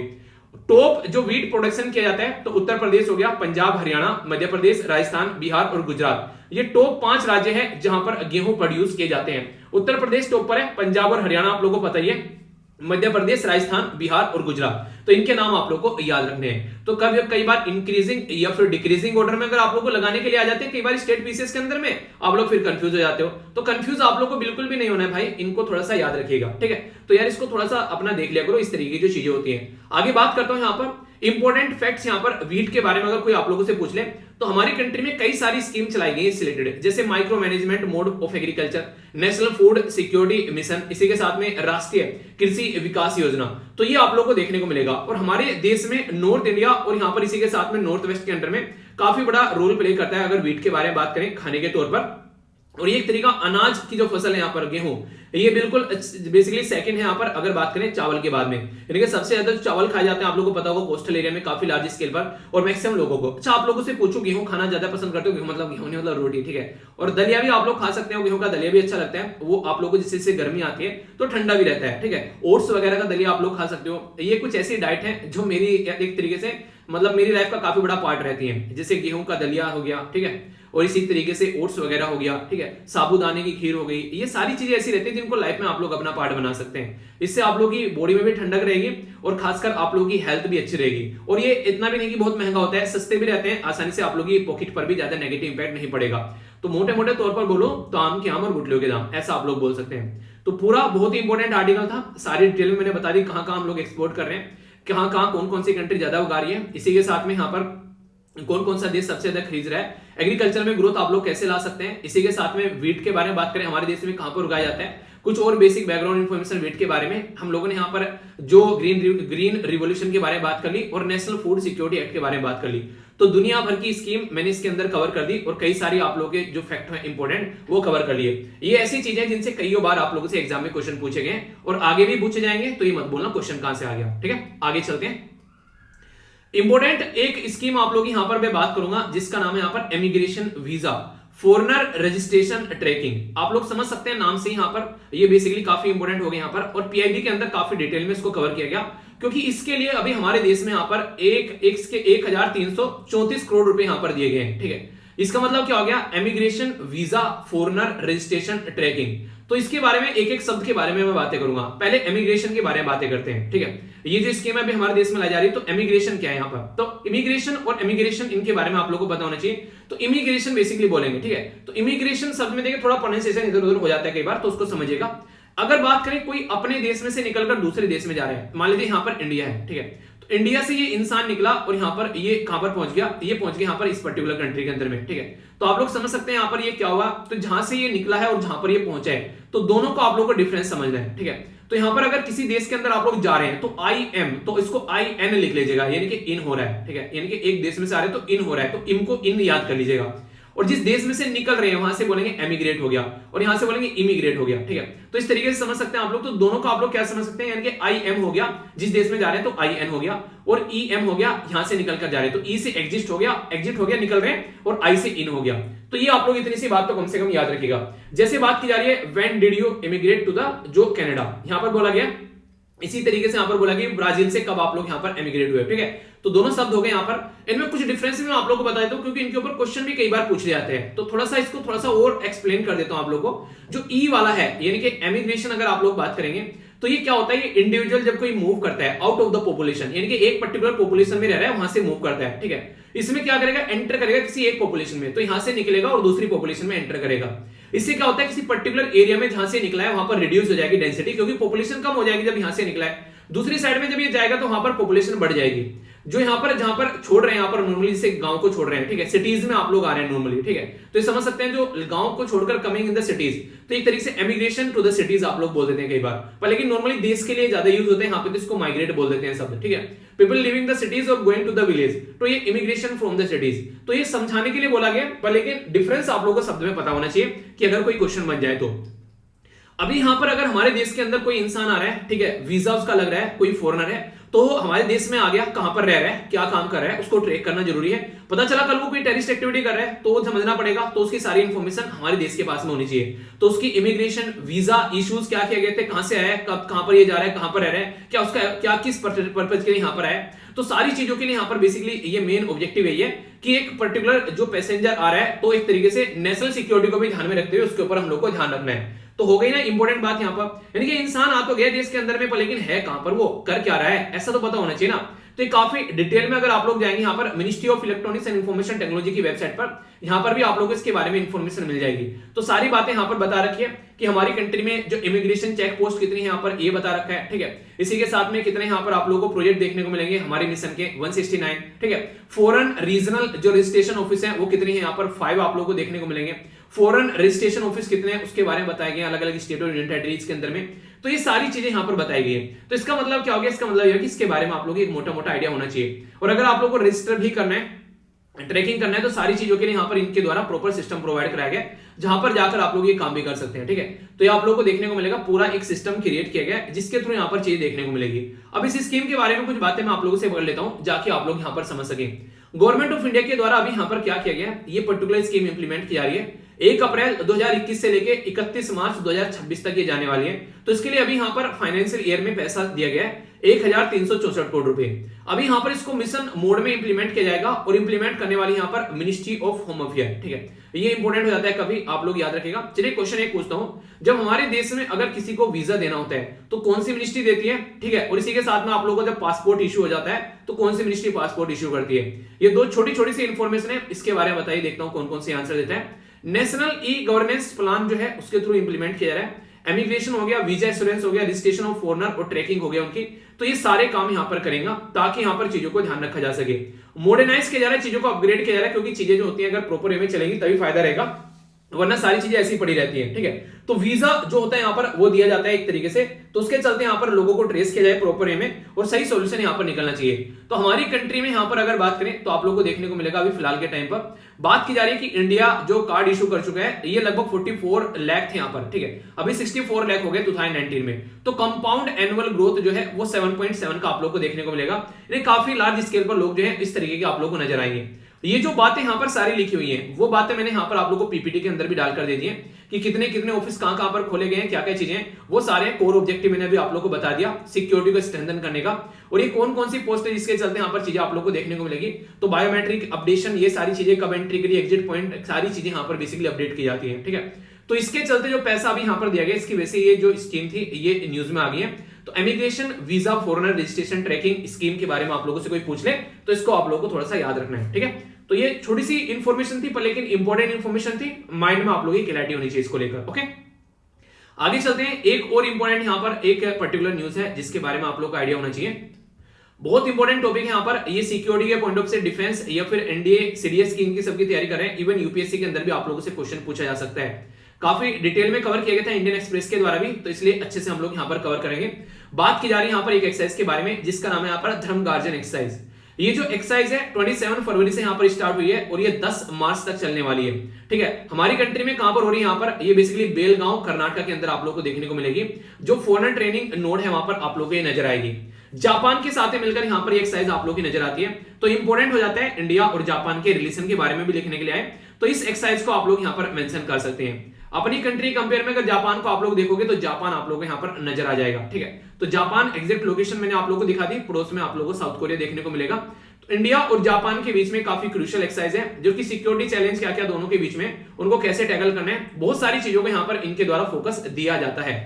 टॉप जो व्हीट प्रोडक्शन किया जाता है तो उत्तर प्रदेश हो गया, पंजाब, हरियाणा, मध्य प्रदेश, राजस्थान, बिहार और गुजरात, ये टॉप 5 राज्य हैं जहां पर गेहूं प्रोड्यूस किए जाते हैं। उत्तर प्रदेश टॉप पर है, पंजाब और हरियाणा आप लोगों को पता ही है, मध्य प्रदेश, राजस्थान, बिहार और गुजरात, तो इनके नाम आप लोगों को याद रखने हैं। तो कई बार इंक्रीजिंग या फिर डिक्रीजिंग ऑर्डर में अगर आप लोगों को लगाने के लिए आ जाते हैं, कई बार स्टेट पीसीएस के अंदर में आप लोग फिर कंफ्यूज हो जाते हो। तो कंफ्यूज आप लोग को बिल्कुल भी नहीं होना है भाई, इनको थोड़ा सा याद रखिएगा, ठीक है। तो यार इसको थोड़ा सा अपना देख लिया करो, इस तरीके की जो चीजें होती हैं। आगे बात करता हूं यहाँ पर इंपॉर्टेंट फैक्ट्स, यहाँ पर व्हीट के बारे में अगर कोई आप लोगों से पूछ ले तो हमारी कंट्री में कई सारी स्कीम चलाई गई है इससे रिलेटेड, जैसे micro management mode of agriculture, national food security mission, इसी के साथ में राष्ट्रीय कृषि विकास योजना। तो ये आप लोगों को देखने को मिलेगा। और हमारे देश में नॉर्थ इंडिया और यहाँ पर इसी के साथ में नॉर्थ वेस्ट के अंडर में काफी बड़ा रोल प्ले करता है अगर व्हीट के बारे में बात करें खाने के तौर पर। और ये एक तरीका अनाज की जो फसल है यहाँ पर गेहूं, ये बिल्कुल बेसिकली सेकंड है यहाँ पर अगर बात करें चावल के बाद में। यानी कि सबसे ज्यादा चावल खाए जाते हैं आप लोगों को पता होगा कोस्टल एरिया में काफी लार्ज स्केल पर और मैक्सिमम लोगों को। अच्छा आप लोगों से पूछो गेहूं खाना ज्यादा पसंद करते हो? गेहूं मतलब गेहूं नहीं मतलब रोटी, ठीक है। और दलिया भी आप लोग खा सकते हो, गेहूं का दलिया भी अच्छा लगता है, वो आप लोगों को जिससे गर्मी आती है तो ठंडा भी रहता है, ठीक है। ओट्स वगैरह का दलिया आप लोग खा सकते हो। ये कुछ ऐसी डाइट है जो मेरी एक तरीके से मतलब मेरी लाइफ का काफी बड़ा पार्ट रहती है, जैसे गेहूं का दलिया हो गया, ठीक है, और इसी तरीके से ओट्स वगैरह हो गया, ठीक है, साबूदाने की खीर हो गई। ये सारी चीजें ऐसी रहती है जिनको लाइफ में आप लोग अपना पार्ट बना सकते हैं। इससे आप लोग की बॉडी में भी ठंडक रहेगी और खासकर आप लोगों की हेल्थ भी अच्छी रहेगी। और ये इतना भी नहीं कि बहुत महंगा होता है, सस्ते भी रहते हैं, आसानी से आप लोग की पॉकेट पर भी ज्यादा नेगेटिव इंपैक्ट नहीं पड़ेगा। तो मोटे मोटे तौर पर बोलो तो आम के आम और गुटलियों के दाम, ऐसा आप लोग बोल सकते हैं। तो पूरा बहुत ही इंपॉर्टेंट आर्टिकल था, सारी डिटेल में मैंने बता दी कहां कहां हम लोग एक्सपोर्ट कर रहे हैं, कहां कहां कौन कौन सी कंट्री ज्यादा उगा रही है, इसी के साथ में यहाँ पर कौन कौन सा देश सबसे ज्यादा खरीद रहा है, एग्रीकल्चर में ग्रोथ आप लोग कैसे ला सकते हैं, इसी के साथ में व्हीट के बारे में बात करें हमारे देश में कहां पर उगाया जाता है, कुछ और बेसिक बैकग्राउंड इन्फॉर्मेशन व्हीट के बारे में हम लोगों ने यहाँ पर जो ग्रीन रिवोल्यूशन के बारे में बात कर ली और नेशनल फूड सिक्योरिटी एक्ट के बारे में बात कर ली। तो दुनिया भर की स्कीम मैंने इसके अंदर कवर कर दी और कई सारी आप लोगों के जो फैक्ट है इंपॉर्टेंट वो कवर कर लिए। ये ऐसी चीजें जिनसे कई बार आप लोगों से एग्जाम में क्वेश्चन पूछे गए और आगे भी पूछे जाएंगे, तो ये मत बोलना क्वेश्चन कहां से आ गया, ठीक है। आगे चलते हैं। इंपॉर्टेंट एक स्कीम आप लोग यहां पर मैं बात करूंगा जिसका नाम है यहाँ पर immigration visa foreigner registration tracking. आप लोग समझ सकते हैं नाम से यहाँ पर ये बेसिकली काफी इंपॉर्टेंट हो गया यहाँ पर, और पीआईबी के अंदर काफी डिटेल में इसको कवर किया गया क्योंकि इसके लिए अभी हमारे देश में यहाँ पर 1334 करोड़ रुपए यहाँ पर दिए गए हैं, ठीक है। इसका मतलब क्या हो गया, immigration visa foreigner registration tracking. तो इसके बारे में एक एक शब्द के बारे में मैं बातें करूंगा। पहले इमिग्रेशन के बारे में बातें करते हैं, ठीक है। ये जो स्कीम है अभी हमारे देश में लाई जा रही है, तो इमिग्रेशन क्या है यहाँ पर, तो इमिग्रेशन और इमिग्रेशन इनके बारे में आप लोगों को पता होना चाहिए। तो इमिग्रेशन बेसिकली बोलेंगे, ठीक है। तो इमिग्रेशन शब्द में देखिए थोड़ा प्रोनाउंसिएशन इधर उधर हो जाता है कई बार, तो उसको समझिएगा। अगर बात करें कोई अपने देश में से निकलकर दूसरे देश में जा रहे हैं, मान लीजिए यहाँ पर इंडिया है, ठीक है, तो इंडिया से ये इंसान निकला और यहाँ पर ये कहां पर पहुंच गया, ये पहुंच गया यहाँ पर इस पर्टिकुलर कंट्री के अंदर में, ठीक है। तो आप लोग समझ सकते हैं यहाँ पर ये क्या हुआ, तो जहां से ये निकला है और जहां पर ये पहुंचा है, तो दोनों को आप लोगों को डिफरेंस समझना है, ठीक है। तो यहाँ पर अगर किसी देश के अंदर आप लोग जा रहे हैं तो आई एम, तो इसको आई एन लिख लीजिएगा, यानी कि इन हो रहा है, ठीक है। यानी कि एक देश में से आ रहे हैं तो इन हो रहा है, तो इनको इन याद कर लीजिएगा। और जिस देश में से निकल रहे हैं वहां से बोलेंगे एमिग्रेट हो गया और यहां से बोलेंगे इमिग्रेट हो गया, ठीक है। तो इस तरीके से समझ सकते हैं आप लोग। तो दोनों को आप लोग क्या समझ सकते हैं, यानी कि आई एम हो गया जिस देश में जा रहे हैं तो आई एन हो गया, और ई एम हो गया यहां से निकल कर जा रहे हैं, तो ई से एग्जिट हो गया निकल रहे हैं, और आई से इन हो गया। तो ये आप लोग इतनी सी बात तो कम से कम याद रखिएगा। जैसे बात की जा रही है when did you immigrate to the जो कनाडा, यहां पर बोला गया, इसी तरीके से यहां पर बोला गया ब्राजील से कब आप लोग यहां पर एमिग्रेट हुए, ठीक है। तो दोनों शब्द हो गए यहाँ पर। इनमें कुछ डिफरेंस मैं आप लोगों को बता देता हूं क्योंकि इनके ऊपर क्वेश्चन भी कई बार पूछे जाते हैं, तो थोड़ा सा इसको थोड़ा सा और एक्सप्लेन कर देता हूं आप लोगों को। जो ई वाला है यानी कि एमिग्रेशन अगर आप लोग बात करेंगे तो ये क्या होता है, ये इंडिविजुअल जब कोई मूव करता है आउट ऑफ द पॉपुलेशन, यानी कि एक पर्टिकुलर पॉपुलेशन में रह रहा है वहां से मूव करता है, ठीक है। इसमें क्या करेगा, एंटर करेगा किसी एक पॉपुलेशन में, तो यहां से निकलेगा और दूसरी पॉपुलेशन में एंटर करेगा। इससे क्या होता है, किसी पर्टिकुलर एरिया में जहां से निकला है वहां पर रिड्यूस हो जाएगी डेंसिटी, क्योंकि पॉपुलेशन कम हो जाएगी जब यहां से निकला है। दूसरी साइड में जब ये जाएगा तो वहां पर पॉपुलेशन बढ़ जाएगी। जो यहाँ पर जहां पर छोड़ रहे हैं, यहाँ पर नॉर्मली से गांव को छोड़ रहे हैं, ठीक है, सिटीज में आप लोग आ रहे हैं नॉर्मली, ठीक है, तो ये समझ सकते हैं जो गांव को छोड़कर कमिंग इन द सिटीज, तो एक तरीके से एमिग्रेशन टू द सिटीज आप लोग बोल देते हैं कई बार, पर लेकिन नॉर्मली देश के लिए ज्यादा यूज होते हैं, यहाँ पे तो इसको माइग्रेट बोल देते हैं शब्द, ठीक है, पीपल लिविंग द सिटीज और गोइंग टू द विलेज, तो ये इमिग्रेशन फ्रॉम द सिटीज, तो ये समझाने के लिए बोला गया, पर लेकिन डिफरेंस आप लोगों को शब्द में पता होना चाहिए कि अगर कोई क्वेश्चन बन जाए तो। अभी यहां पर अगर हमारे देश के अंदर कोई इंसान आ रहा है, ठीक है, वीजा उसका लग रहा है, कोई फॉरेनर है, तो हमारे देश में आ गया, कहां पर रह रहा है, क्या काम कर रहा है, उसको ट्रैक करना जरूरी है। पता चला कल वो कोई टेररिस्ट एक्टिविटी कर रहा है तो समझना पड़ेगा, तो उसकी सारी इंफॉर्मेशन हमारे देश के पास में होनी चाहिए। तो उसकी इमिग्रेशन वीजा इश्यूज क्या किए गए थे, कहां से आया है, कब कहां पर ये जा रहा है, कहां पर रह रहा है, क्या उसका क्या किस पर्पज के लिए यहां पर आया है, तो सारी चीजों के लिए यहां पर बेसिकली ये मेन ऑब्जेक्टिव है कि एक पर्टिकुलर जो पैसेंजर आ रहा है तो एक तरीके से नेशनल सिक्योरिटी को भी ध्यान में रखते हुए उसके ऊपर हम लोग को ध्यान रखना है। तो हो गई ना इंपॉर्टेंट बात यहां पर, यानी कि इंसान आ तो गया देश के अंदर में, पर लेकिन है कहां पर, वो कर क्या रहा है, ऐसा तो पता होना चाहिए ना। तो ये काफी डिटेल में अगर आप लोग जाएंगे यहाँ पर ministry of electronics and information technology की वेबसाइट पर, यहाँ पर भी आप लोगों को इसके बारे में इंफॉर्मेशन मिल जाएगी। तो सारी बातें यहाँ पर बता रखी है कि हमारी कंट्री में जो इमिग्रेशन चेक पोस्ट कितनी है यहाँ पर, ये बता रखा है, ठीक है। इसी के साथ में कितने यहाँ पर आप लोगों को प्रोजेक्ट देखने को मिलेंगे हमारे मिशन के 169, ठीक है। फॉरेन रीजनल जो रजिस्ट्रेशन ऑफिस है वो कितनी है यहाँ पर 5 आप लोगों को देखने को मिलेंगे। फॉरेन रजिस्ट्रेशन ऑफिस कितने हैं उसके बारे में बताए गए अलग अलग स्टेट और यूनियन टेरिटरीज के अंदर में, तो ये सारी चीजें यहाँ पर बताई गई है। तो इसका मतलब क्या हो गया, इसका मतलब यह है कि इसके बारे में आप लोगों को एक मोटा मोटा आइडिया होना चाहिए। और अगर आप लोगों को रजिस्टर भी करना है, ट्रैकिंग करना है, तो सारी चीजों के लिए यहाँ पर इनके द्वारा प्रॉपर सिस्टम प्रोवाइड कराया गया, जहां पर जाकर आप लोग ये काम भी कर सकते हैं, ठीक है। तो ये आप लोगों को देखने को मिलेगा, पूरा एक सिस्टम क्रिएट किया गया जिसके थ्रू यहाँ पर चीजें देखने को मिलेगी। अब इस स्कीम के बारे में कुछ बातें मैं आप लोगों से पकड़ लेता हूं, जाके आप लोग यहाँ पर समझ सकें। गवर्नमेंट ऑफ इंडिया के द्वारा अभी यहाँ पर क्या किया गया, ये पर्टिकुलर स्कीम इंप्लीमेंट की जा रही है 1 अप्रैल 2021 से लेके 31 मार्च 2026 तक ये जाने वाली है। तो इसके लिए अभी यहाँ पर फाइनेंशियल ईयर में पैसा दिया गया है 1364 करोड़ रुपए। अभी यहाँ पर इसको मिशन मोड में इंप्लीमेंट किया जाएगा और इंप्लीमेंट करने वाली यहाँ पर मिनिस्ट्री ऑफ होम अफेयर, ठीक है। ये इंपॉर्टेंट हो जाता है, कभी आप लोग याद रखेगा। चलिए क्वेश्चन एक पूछता हूं, जब हमारे देश में अगर किसी को वीजा देना होता है तो कौन सी मिनिस्ट्री देती है, ठीक है। और इसी के साथ में आप लोगों को जब पासपोर्ट इश्यू हो जाता है तो कौन सी मिनिस्ट्री पासपोर्ट इश्यू करती है। ये दो छोटी छोटी सी इंफॉर्मेशन है, इसके बारे में बताइए, देखता हूं कौन कौन सी आंसर देता है। नेशनल ई गवर्नेंस प्लान जो है उसके थ्रू इंप्लीमेंट किया जा रहा है। एमिग्रेशन हो गया, वीजा एश्योरेंस हो गया, रजिस्ट्रेशन ऑफ फॉरेनर और ट्रैकिंग हो गया उनकी, तो ये सारे काम यहाँ पर करेगा ताकि यहाँ पर चीजों को ध्यान रखा जा सके। मॉडर्नाइज किया जा रहा है, चीजों को अपग्रेड किया जा रहा है, क्योंकि चीजें जो होती हैं अगर प्रॉपर वे में चलेंगी तभी फायदा रहेगा, वरना सारी चीजें ऐसी पड़ी रहती हैं, ठीक है। तो वीजा जो होता है यहाँ पर वो दिया जाता है एक तरीके से, तो उसके चलते यहाँ पर लोगों को ट्रेस किया जाए प्रॉपर वे में और सही सॉल्यूशन यहाँ पर निकलना चाहिए। तो हमारी कंट्री में यहाँ पर अगर बात करें तो आप लोगों को देखने को मिलेगा अभी फिलहाल के टाइम पर बात की जा रही है कि इंडिया जो कार्ड इशू कर चुका है ये लगभग 44 लाख थे यहाँ पर, ठीक है। अभी 64 लाख हो गए 2019 में। तो कंपाउंड एनुअल ग्रोथ जो है वो 7.7 का आप लोग को देखने को मिलेगा, यानी काफी लार्ज स्केल पर लोग जो है इस तरीके के आप लोग को नजर आएंगे। ये जो बातें यहाँ पर सारी लिखी हुई हैं वो बातें मैंने यहाँ पर आप लोगों को पीपीटी के अंदर भी डालकर दे दी है कि कितने कितने ऑफिस कहां पर खोले गए हैं, क्या क्या चीजें, वो सारे कोर ऑब्जेक्टिव मैंने भी आप लोगों को बता दिया सिक्योरिटी को स्ट्रेंथन करने का। और ये कौन कौन सी पोस्ट है जिसके चलते यहाँ पर चीजें आप लोगों को देखने को मिलेगी, तो बायोमेट्रिक अपडेशन, ये सारी चीजें, कब एंट्री के लिए एग्जिट पॉइंट, सारी चीजें यहाँ पर बेसिकली अपडेट की जाती है, ठीक है। तो इसके चलते जो पैसा अभी यहाँ पर दिया गया इसकी वजह से ये जो स्कीम थी ये न्यूज में आ गई है। तो immigration visa foreigner registration tracking scheme के बारे में आप लोगों से कोई पूछ ले तो इसको आप लोगों को थोड़ा सा याद रखना है, ठीक है। तो ये छोटी सी इंफॉर्मेशन थी पर लेकिन इंपॉर्टेंट इंफॉर्मेशन थी, माइंड में आप लोगों की क्लैरिटी होनी चाहिए इसको लेकर, ओके। आगे चलते हैं, एक और इंपॉर्टेंट यहाँ पर एक पर्टिकुलर न्यूज है जिसके बारे में आप लोग को आइडिया होना चाहिए। बहुत इंपॉर्टेंट टॉपिक है यहाँ पर, ये सिक्योरिटी के पॉइंट ऑफ से डिफेंस या फिर एनडीए सीडीएस की इनकी सबकी तैयारी कर रहे हैं। इवन यूपीएससी के अंदर भी आप लोगों से क्वेश्चन पूछा जा सकता है, काफी डिटेल में कवर किया गया था इंडियन एक्सप्रेस के द्वारा भी, तो इसलिए अच्छे से हम लोग यहाँ पर कवर करेंगे। बात की जा रही है यहाँ पर एक एक्सरसाइज के बारे में जिसका नाम है यहाँ पर धर्म गार्जन एक्सरसाइज। ये जो एक्सरसाइज है 27 फरवरी से यहाँ पर स्टार्ट हुई है और ये 10 मार्च तक चलने वाली है, ठीक है। हमारी कंट्री में कहां पर हो रही है, यहाँ पर ये बेसिकली बेलगांव कर्नाटक के अंदर आप लोग को देखने को मिलेगी। जो फॉरेनर ट्रेनिंग नोड है वहां पर आप लोग को ये नजर आएगी। जापान के साथ मिलकर यहाँ पर ये एक्सरसाइज आप लोग की नजर आती है। तो इंपॉर्टेंट हो जाता है, इंडिया और जापान के रिलेशन के बारे में भी लिखने के लिए आए तो इस एक्सरसाइज को आप लोग यहाँ पर मेंशन कर सकते हैं। अपनी कंट्री कंपेयर में अगर जापान को आप लोग देखोगे तो जापान आप लोगों को यहाँ पर नजर आ जाएगा, ठीक है। तो जापान एग्जैक्ट लोकेशन मैंने आप लोगों को दिखा दी, पड़ोस में आप लोगों को साउथ कोरिया देखने को मिलेगा। तो इंडिया और जापान के बीच में काफी क्रूशियल एक्सरसाइज है जो कि सिक्योरिटी चैलेंज क्या क्या दोनों के बीच में उनको कैसे टैकल करना है, बहुत सारी चीजों को यहाँ पर इनके द्वारा फोकस दिया जाता है।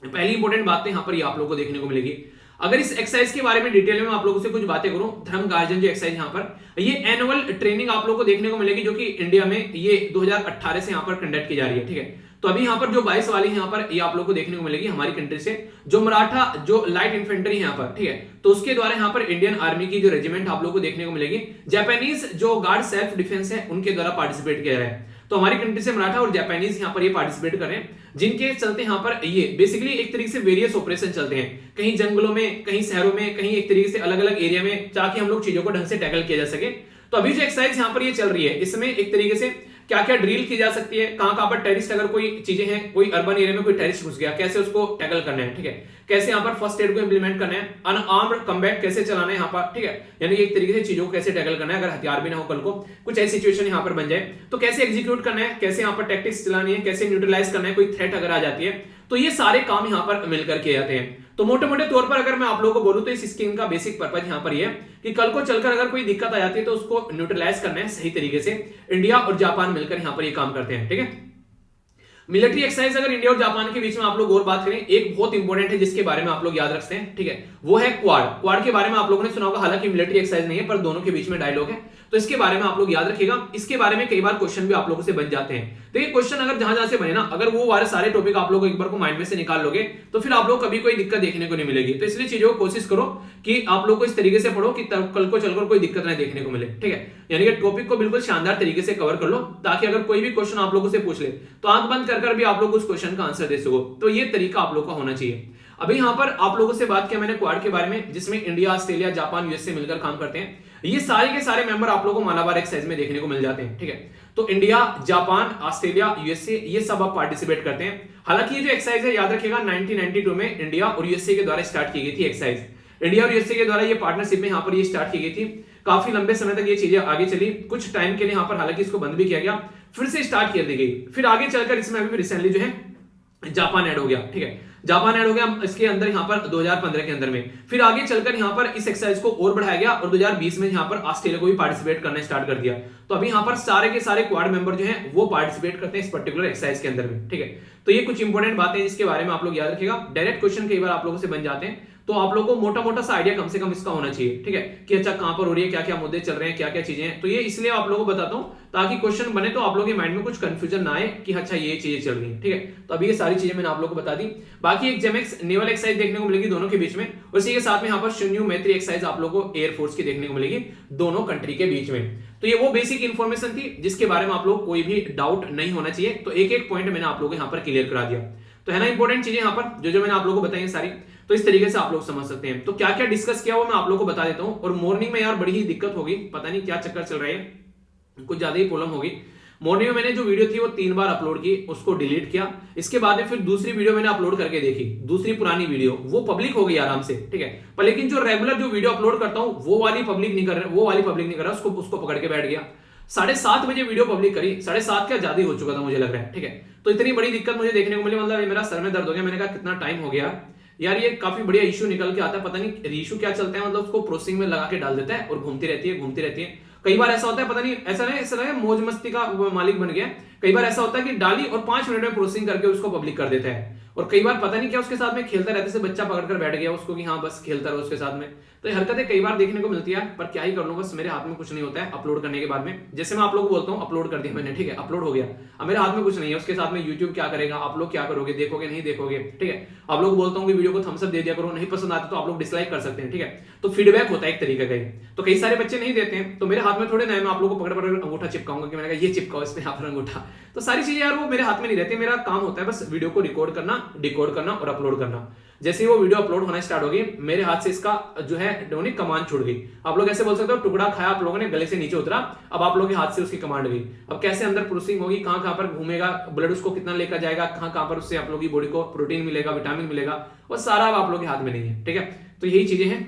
पहली इंपॉर्टेंट बात यहाँ पर ये आप लोगों को देखने को मिलेगी। अगर इस एक्सरसाइज के बारे में डिटेल में आप लोगों से कुछ बातें करूं, धर्म गार्जन जो एक्सरसाइज यहाँ पर ये एनुअल ट्रेनिंग आप लोगों को देखने को मिलेगी जो कि इंडिया में ये 2018 से यहाँ पर कंडक्ट की जा रही है, ठीक है। तो अभी यहाँ पर जो 22 वाली है यहाँ पर ये आप लोग को देखने को मिलेगी हमारी कंट्री से, जो मराठा जो लाइट इन्फेंट्री है यहाँ पर, ठीक है, तो उसके द्वारा यहाँ पर इंडियन आर्मी की जो रेजिमेंट आप लोग को देखने को मिलेगी। जापानीज जो गार्ड सेल्फ डिफेंस है उनके द्वारा पार्टिसिपेट किया है। तो हमारी कंट्री से मराठा और जापानीज यहाँ पर ये पार्टिसिपेट कर रहे हैं, जिनके चलते यहाँ पर ये बेसिकली एक तरीके से वेरियस ऑपरेशन चलते हैं, कहीं जंगलों में, कहीं शहरों में, कहीं एक तरीके से अलग अलग एरिया में, ताकि हम लोग चीजों को ढंग से टैकल किया जा सके। तो अभी जो एक्सरसाइज यहाँ पर ये चल रही है, इसमें एक तरीके से क्या क्या ड्रिल की जा सकती है, कहां पर टेररिस्ट अगर कोई चीजें हैं, कोई अर्बन एरिया में कोई टेररिस्ट घुस गया, कैसे उसको टैकल करना है, ठीक है, कैसे यहाँ पर फर्स्ट एड को इंप्लीमेंट करना है, अनआर्म्ड कम्बैट कैसे चलाना है यहाँ पर, ठीक है, यानी एक तरीके से चीजों को कैसे टैकल करना है, अगर हथियार भी ना हो कल को कुछ ऐसी सिचुएशन यहाँ पर बन जाए तो कैसे एग्जीक्यूट करना है, कैसे यहाँ पर टैक्टिक्स चलानी है, कैसे न्यूट्रलाइज करना है, कोई थ्रेट अगर आ जाती है, तो ये सारे काम यहाँ पर मिलकर किए जाते हैं। तो मोटे मोटे तौर पर अगर मैं आप लोगों को बोलूं तो इस स्कीम का बेसिक पर्पज यहाँ पर ये है कि कल को चलकर अगर कोई दिक्कत आ जाती है तो उसको न्यूट्रलाइज करना है सही तरीके से। इंडिया और जापान मिलकर यहाँ पर ये काम करते हैं, ठीक है। मिलिट्री एक्सरसाइज अगर इंडिया और जापान के बीच में आप लोग और बात करें, एक बहुत इंपॉर्टेंट है जिसके बारे में आप लोग याद रखते हैं, ठीक है, वो है क्वाड। क्वाड के बारे में आप लोगों ने सुना होगा, हालांकि मिलिट्री एक्सरसाइज नहीं है पर दोनों के बीच में डायलॉग है, तो इसके बारे में आप लोग याद रखिएगा। इसके बारे में कई बार क्वेश्चन भी आप लोगों से बन जाते हैं। देखिए क्वेश्चन अगर जहां जहां से बने ना, अगर वो वाले सारे टॉपिक आप लोग एक बार को माइंड में से निकाल लोगे तो फिर आप लोग कभी कोई दिक्कत देखने को नहीं मिलेगी। तो इसलिए चीजों को कोशिश करो कि आप लोग को इस तरीके से पढ़ो कि कल को चलकर कोई दिक्कत नहीं देखने को मिले, ठीक है, यानी कि टॉपिक को बिल्कुल शानदार तरीके से कवर कर लो, ताकि अगर कोई भी क्वेश्चन आप लोगों से पूछ ले तो आंख बंद कर भी आप लोग उस क्वेश्चन का आंसर दे सको। तो ये तरीका आप लोग का होना चाहिए। अभी यहाँ पर आप लोगों से बात किया मैंने क्वाड के बारे में, जिसमें इंडिया, ऑस्ट्रेलिया, जापान, यूएसए मिलकर काम करते हैं। ये सारे के सारे मेंबर आप लोगों को मालाबार एक्सरसाइज में देखने को मिल जाते हैं, ठीक है। तो इंडिया, जापान, ऑस्ट्रेलिया, यूएसए ये सब आप पार्टिसिपेट करते हैं। हालांकि ये जो एक्सरसाइज है याद रखिएगा 1992 में इंडिया और यूएसए के द्वारा स्टार्ट की गई थी एक्सरसाइज। इंडिया और यूएसए के द्वारा ये पार्टनरशिप में यहाँ पर ये स्टार्ट की गई थी। काफी लंबे समय तक ये चीजें आगे चली, कुछ टाइम के लिए यहाँ पर हालांकि इसको बंद भी किया गया, फिर से स्टार्ट कर दी गई, फिर आगे चलकर इसमें अभी रिसेंटली जो है जापान ऐड हो गया, ठीक है, जापान ऐड हो गया इसके अंदर यहाँ पर 2015 के अंदर में। फिर आगे चलकर यहाँ पर इस एक्सरसाइज को और बढ़ाया गया और 2020 में यहाँ पर ऑस्ट्रेलिया को भी पार्टिसिपेट करना स्टार्ट कर दिया। तो अभी यहाँ पर सारे के सारे क्वाड मेंबर जो हैं वो पार्टिसिपेट करते हैं इस पर्टिकुलर एक्सरसाइज के अंदर में, ठीक है। तो ये कुछ इंपॉर्टेंट बातें हैं जिसके बारे में आप लोग याद रखिएगा। डायरेक्ट क्वेश्चन कई बार आप लोगों से बन जाते हैं, तो आप लोगों को मोटा मोटा सा आइडिया कम से कम इसका होना चाहिए, ठीक है, कि अच्छा कहां पर हो रही है, क्या क्या मुद्दे चल रहे हैं, क्या क्या चीजें हैं। तो ये इसलिए आप लोगों को बताता हूं ताकि क्वेश्चन बने तो आप लोगों के माइंड में कुछ कंफ्यूजन ना आए कि अच्छा ये चीजें चल रही हैं, ठीक है। तो अभी ये सारी चीजें मैंने आप लोगों को बता दी। बाकी एक जेमेक्स नेवल एक्सरसाइज देखने को मिलेगी दोनों के बीच में, और इसी के साथ में यहाँ पर शून्य मैत्री एक्सरसाइज आप लोगों को एयरफोर्स की देखने को मिलेगी दोनों कंट्री के बीच में। तो ये वो बेसिक इंफॉर्मेशन थी जिसके बारे में आप लोग कोई भी डाउट नहीं होना चाहिए। तो एक एक पॉइंट मैंने आप लोगों को यहाँ पर क्लियर करा दिया। तो है ना इंपॉर्टेंट चीजें यहाँ पर जो मैंने आप लोगों को बताई सारी, तो इस तरीके से आप लोग समझ सकते हैं। तो क्या क्या डिस्कस किया वो मैं आप लोगों को बता देता हूं। और मॉर्निंग में यार बड़ी ही दिक्कत होगी, पता नहीं क्या चक्कर चल रहा है, कुछ ज्यादा ही प्रॉब्लम होगी। मॉर्निंग में मैंने जो वीडियो थी वो 3 बार अपलोड की, उसको डिलीट किया, इसके बाद में फिर दूसरी वीडियो मैंने अपलोड करके देखी, दूसरी पुरानी वीडियो, वो पब्लिक हो गई आराम से, ठीक है। पर लेकिन जो रेगुलर जो वीडियो अपलोड करता हूं वो वाली पब्लिक नहीं कर रहा, उसको पकड़ के बैठ गया। 7:30 बजे वीडियो पब्लिक करी, 7:30 क्या ज्यादा ही हो चुका था मुझे लग रहा है, ठीक है। तो इतनी बड़ी दिक्कत मुझे देखने को मिली, मतलब मेरा सर में दर्द हो गया। मैंने कहा कितना टाइम हो गया यार, ये काफी बढ़िया इशू निकल के आता है, पता नहीं इशू क्या चलता है, मतलब उसको प्रोसेसिंग में लगा के डाल देता है और घूमती रहती है। कई बार ऐसा होता है, पता नहीं ऐसा नहीं मौज मस्ती का मालिक बन गया। कई बार ऐसा होता है कि डाली और 5 मिनट में प्रोसेसिंग करके उसको पब्लिक कर देता है। और कई बार पता नहीं क्या उसके साथ में खेलता रहते से बच्चा पकड़कर बैठ गया उसको कि हाँ बस खेलता रहो उसके साथ में। तो ये हरकतें कई बार देखने को मिलती है, पर क्या ही कर लूं, बस मेरे हाथ में कुछ नहीं होता है अपलोड करने के बाद में। जैसे मैं आप लोगों को बोलता हूँ अपलोड कर दिया मैंने, ठीक है, अपलोड हो गया, अब मेरे हाथ में कुछ नहीं है। उसके साथ में यूट्यूब क्या करेगा, आप लोग क्या करोगे, देखोगे नहीं देखोगे, ठीक है। आप लोग बोलता हूँ कि वीडियो को थम्स अप दे दिया करो, नहीं पसंद आता तो आप लोग डिसलाइक कर सकते हैं, ठीक है। तो फीडबैक होता है एक तरीके का। तो कई सारे बच्चे नहीं देते हैं, तो मेरे हाथ में थोड़े ना मैं आप लोगों को पकड़ अंगूठा चिपकाऊंगा कि मैंने कहा ये चिपकाओ इस पे यहाँ पर अंगूठा। तो सारी चीजें यार वो मेरे हाथ में नहीं रहती, मेरा काम होता है बस वीडियो को रिकॉर्ड करना, डिकोड करना और अपलोड करना। जैसे ही वो वीडियो अपलोड होना स्टार्ट होगी, मेरे हाथ से इसका जो है कमांड छूट गई। आप लोग ऐसे बोल सकते हो टुकड़ा खाया आप लोगों ने, गले से नीचे उतरा, अब आप लोगों के हाथ से उसकी कमांड गई। अब कैसे अंदर प्रोसेसिंग होगी, कहां पर घूमेगा ब्लड, उसको कितना लेकर जाएगा, कहां पर उससे आप लोगों की बॉडी को प्रोटीन मिलेगा, विटामिन मिलेगा, वो सारा आप लोगों के हाथ में नहीं है, ठीक है। तो यही चीजें हैं।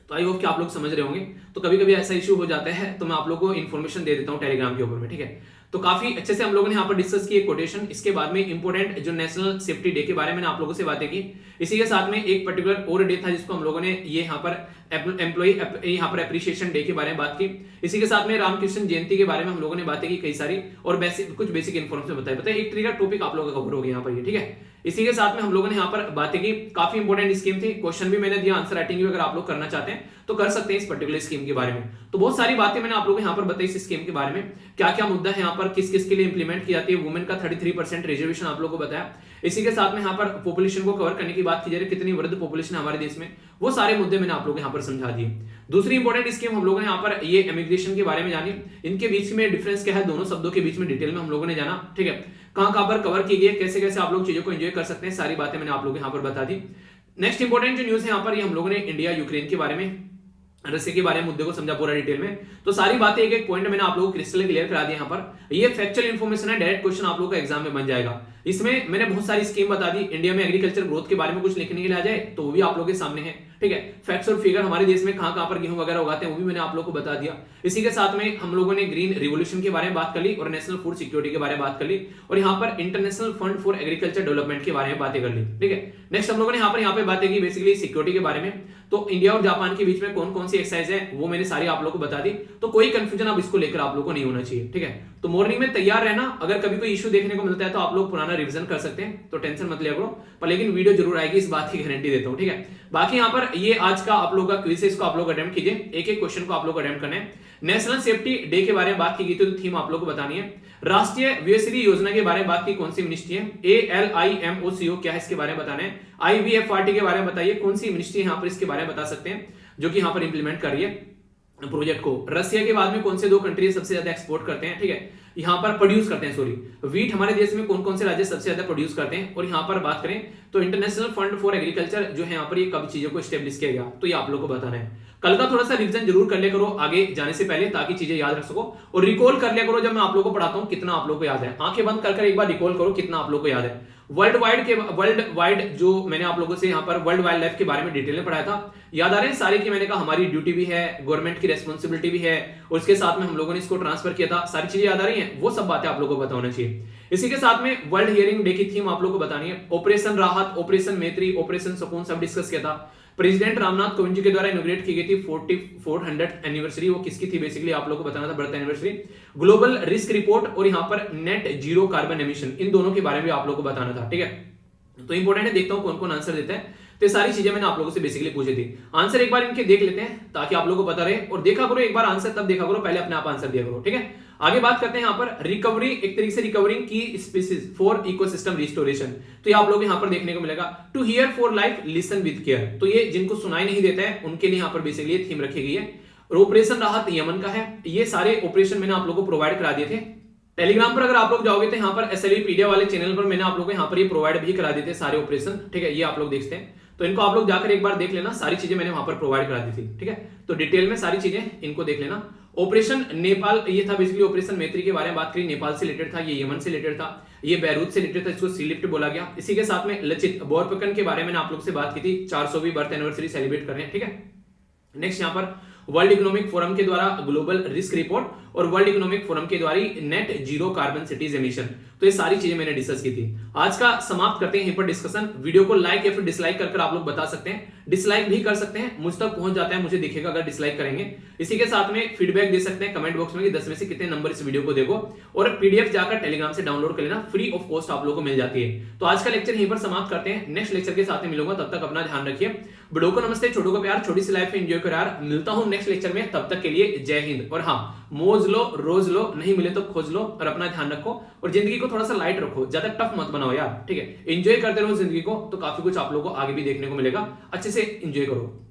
तो आई होप कि आप लोग समझ रहे होंगे। तो कभी कभी ऐसा इश्यू हो जाता है तो मैं आप लोगों को इन्फॉर्मेशन दे देता हूँ टेलीग्राम के ऊपर में, ठीक है। तो काफी अच्छे से हम लोगों ने यहाँ पर डिस्कस की एक कोटेशन। इसके बाद में इंपोर्टेंट जो नेशनल सेफ्टी डे के बारे में आप लोगों से बातें की। इसी के साथ में एक पर्टिकुलर और डे था जिसको हम लोगों ने ये यहाँ पर एम्प्लॉय यहाँ पर एप्रिसिएशन डे के बारे में बात की। इसी के साथ में रामकृष्ण जयंती के बारे में हम लोगों ने बातें की कई सारी, और कुछ बेसिक इन्फॉर्मेशन बताया एक तरीका टॉपिक आप लोगों का कवर हो गया यहाँ पर ये, ठीक है। इसी के साथ में हम लोगों ने यहाँ पर बातें की, काफी इंपॉर्टेंट स्कीम थी, क्वेश्चन भी मैंने दिया, आंसर राइटिंग भी अगर आप लोग करना चाहते हैं तो कर सकते हैं इस पर्टिकुलर स्कीम के बारे में। तो बहुत सारी बातें मैंने आप लोगों को यहाँ पर बताई इस स्कीम के बारे में, क्या क्या मुद्दा है यहाँ पर, किस किस के लिए इंप्लीमेंट की जाती है, वुमेन का 33% रिजर्वेशन आप लोगों को बताया। इसी के साथ में यहाँ पर पॉपुलेशन को कवर करने की बात की जा रही है, कितनी वृद्ध पॉपुलेशन है हमारे देश में, वो सारे मुद्दे मैंने आप लोगों को यहाँ पर समझा दिए। दूसरी इंपॉर्टेंट स्कीम हम लोगों ने यहाँ पर ये इमिग्रेशन के बारे में जानी, इनके बीच में डिफरेंस क्या है, दोनों शब्दों के बीच में डिटेल में हम लोगों ने जाना, ठीक है। कहां पर कवर की गई, कैसे कैसे आप लोग चीजों को एंजॉय कर सकते हैं, सारी बातें मैंने आप लोगों को यहाँ पर बता दी। नेक्स्ट इंपॉर्टेंट जो न्यूज है यहाँ पर, ये हम लोगों ने इंडिया यूक्रेन के बारे में, रशिया के बारे में मुद्दे को समझा पूरा डिटेल में। तो सारी बातें एक एक पॉइंट मैंने आप लोगों को क्रिस्टल क्लियर करा दिया। यहाँ पर ये फैक्चुअल इन्फॉर्मेशन है, डायरेक्ट क्वेश्चन आप लोगों का एग्जाम में बन जाएगा। इसमें मैंने बहुत सारी स्कीम बता दी, इंडिया में एग्रीकल्चर ग्रोथ के बारे में कुछ लिखने के लिए आ जाए तो वो भी आप लोगों के सामने है, ठीक है। फैक्ट्स और फिगर हमारे देश में कहां पर गेहूं वगैरह उगाते हैं वो भी मैंने आप लोगों को बता दिया। इसी के साथ में हम लोगों ने ग्रीन रिवोल्यूशन के बारे में बात कर ली और नेशनल फूड सिक्योरिटी के बारे में बात कर ली, और यहाँ पर international fund for agriculture development के बारे में बातें कर ली, ठीक है। नेक्स्ट हम लोगों ने यहाँ पे बातें की बेसिकली सिक्योरिटी के बारे में। तो इंडिया और जापान के बीच में कौन कौन सी एक्सरसाइज है वो मैंने सारी आप लोगों को बता दी, तो कोई कंफ्यूजन अब इसको लेकर आप लोगों को नहीं होना चाहिए, ठीक है। तो मॉर्निंग में तैयार रहना, अगर कभी कोई इशू देखने को मिलता है तो आप लोग पुराना रिवीजन कर सकते हैं, तो टेंशन मत लिया करो, पर लेकिन वीडियो जरूर आएगी, इस बात की गारंटी देता हूं, ठीक है। बाकी यहाँ पर ये आज का आप लोगों का क्विज है, इसको आप लोग अटेम्प्ट कीजिए, एक एक क्वेश्चन को आप लोग अटेम्प्ट करना है। नेशनल सेफ्टी डे के बारे में बात की गई तो थीम आप लोग को बतानी है। राष्ट्रीय व्ययश्री योजना के बारे में बात की, कौन सी मिनिस्ट्री है, ALIMOCO क्या है इसके बारे में बताना है। IVFRT के बारे में बताइए कौन सी मिनिस्ट्री यहाँ पर इसके बारे में बता सकते हैं जो कि यहाँ पर इंप्लीमेंट कर रही है प्रोजेक्ट को। रशिया के बाद में कौन से दो कंट्री सबसे ज्यादा एक्सपोर्ट करते हैं, ठीक है, यहाँ पर प्रोड्यूस करते हैं, सॉरी, व्हीट हमारे देश में कौन कौन से राज्य सबसे ज्यादा प्रोड्यूस करते हैं। और यहाँ पर बात करें तो इंटरनेशनल फंड फॉर एग्रीकल्चर जो है यहाँ पर ये कब चीजों को स्टेब्लिश किया गया, तो ये आप लोग को बताना है। कल का थोड़ा सा रिवीजन जरूर कर लिया करो आगे जाने से पहले, ताकि चीजें याद रख सको, और रिकॉल कर लिया करो जब मैं आप लोगों को पढ़ाता हूं कितना आप लोगों को याद है। आंखें बंद कर एक बार रिकॉल करो कितना आप लोगों को याद है। वर्ल्ड वाइड जो मैंने आप लोगों से यहाँ पर वर्ल्ड वाइल्ड लाइफ के बारे में डिटेल में पढ़ाया था, याद आ रहे हैं सारे की, मैंने कहा हमारी ड्यूटी भी है, गवर्नमेंट की रेस्पॉन्सिबिलिटी भी है, और उसके साथ में हम लोगों ने इसको ट्रांसफर किया था, सारी चीजें याद आ रही हैं, वो सब बातें आप लोगों को पता होना चाहिए। इसी के साथ में वर्ल्ड हियरिंग डे की थीम आप लोगों को बतानी है। ऑपरेशन राहत, ऑपरेशन मैत्री, ऑपरेशन सुकून सब डिस्कस किया था। प्रेसिडेंट रामनाथ कोविंद जी के द्वारा इनॉग्रेट की गई थी 4400th एनिवर्सरी, वो किसकी थी बेसिकली आप लोगों को बताना था, birth anniversary. Global risk report और यहाँ पर नेट जीरो कार्बन एमिशन, इन दोनों के बारे में आप लोगों को बताना था, ठीक है। तो इंपॉर्टेंट है, देखता हूं कौन कौन आंसर देता है। तो ये सारी चीजें मैंने आप लोगों से बेसिकली पूछी थी, आंसर एक बार इनके देख लेते हैं ताकि आप लोगों को पता रहे, और देखा करो एक बार आंसर तब देखा करो, पहले अपने आप आंसर दिया करो, ठीक है। आगे बात करते हैं यहाँ पर रिकवरी, एक तरीके से रिकवरिंग की स्पीसीज फॉर इकोसिस्टम रिस्टोरेशन, तो ये आप लोग यहाँ पर देखने को मिलेगा। To hear for life listen with care, तो ये जिनको सुनाई नहीं देता है उनके लिए यहाँ पर बेसिकली थीम रखी गई है। और ऑपरेशन राहत यमन का है, ये सारे ऑपरेशन मैंने आप लोगों को प्रोवाइड करा दिए थे टेलीग्राम पर। अगर आप लोग जाओगे तो यहाँ पर SLVpedia वाले चैनल पर मैंने आप लोगों को यहाँ पर ये प्रोवाइड भी करा दिए थे सारे ऑपरेशन, ठीक है, ये आप लोग देखते हैं, तो इनको आप लोग जाकर एक बार देख लेना, सारी चीजें मैंने वहां पर प्रोवाइड करा दी थी, ठीक है। तो डिटेल में सारी चीजें इनको देख लेना। ऑपरेशन नेपाल, ये था बेसिकली ऑपरेशन मैत्री के बारे में बात करी, नेपाल से रिलेटेड था, ये यमन से रिलेटेड था, ये बैरूत से रिलेटेड था, इसको सी लिफ्ट बोला गया। इसी के साथ में लचित बोरपकन के बारे में आप लोग से बात की थी, 400वीं बर्थ एनिवर्सरी सेलिब्रेट कर रहे हैं, ठीक है। नेक्स्ट यहाँ पर वर्ल्ड इकोनॉमिक फोरम के द्वारा ग्लोबल रिस्क रिपोर्ट और वर्ल्ड इकोनॉमिक फोरम के द्वारा net zero carbon cities emission, तो ये सारी चीजें मैंने डिस्कस की थी। आज का समाप्त करते हैं यहीं पर डिस्कशन। वीडियो को लाइक या फिर डिसलाइक कर आप लोग बता सकते हैं, डिसलाइक भी कर सकते हैं, मुझ तक पहुंच जाता है, मुझे दिखेगा अगर डिसलाइक करेंगे। इसी के साथ में फीडबैक दे सकते हैं कमेंट बॉक्स में कि 10 में से कितने नंबर इस वीडियो को देखो, और पीडीएफ जाकर टेलीग्राम से डाउनलोड कर लेना, फ्री ऑफ कॉस्ट आप लोगों को मिल जाती है। तो आज का लेक्चर यहीं पर समाप्त करते हैं, नेक्स्ट लेक्चर के साथ में मिलूंगा, तब तक अपना ध्यान रखिए। बड़ों को नमस्ते, छोटों को प्यार, छोटी सी लाइफ में एंजॉय करो यार। मिलता हूं नेक्स्ट लेक्चर में, तब तक के लिए जय हिंद। और हाँ, मौज लो, रोज लो, नहीं मिले तो खोज लो, और अपना ध्यान रखो, और जिंदगी को थोड़ा सा लाइट रखो, ज्यादा टफ मत बनाओ यार, ठीक है। एंजॉय करते रहो जिंदगी को, तो काफी कुछ आप लोगों को आगे भी देखने को मिलेगा, अच्छे से एंजॉय करो।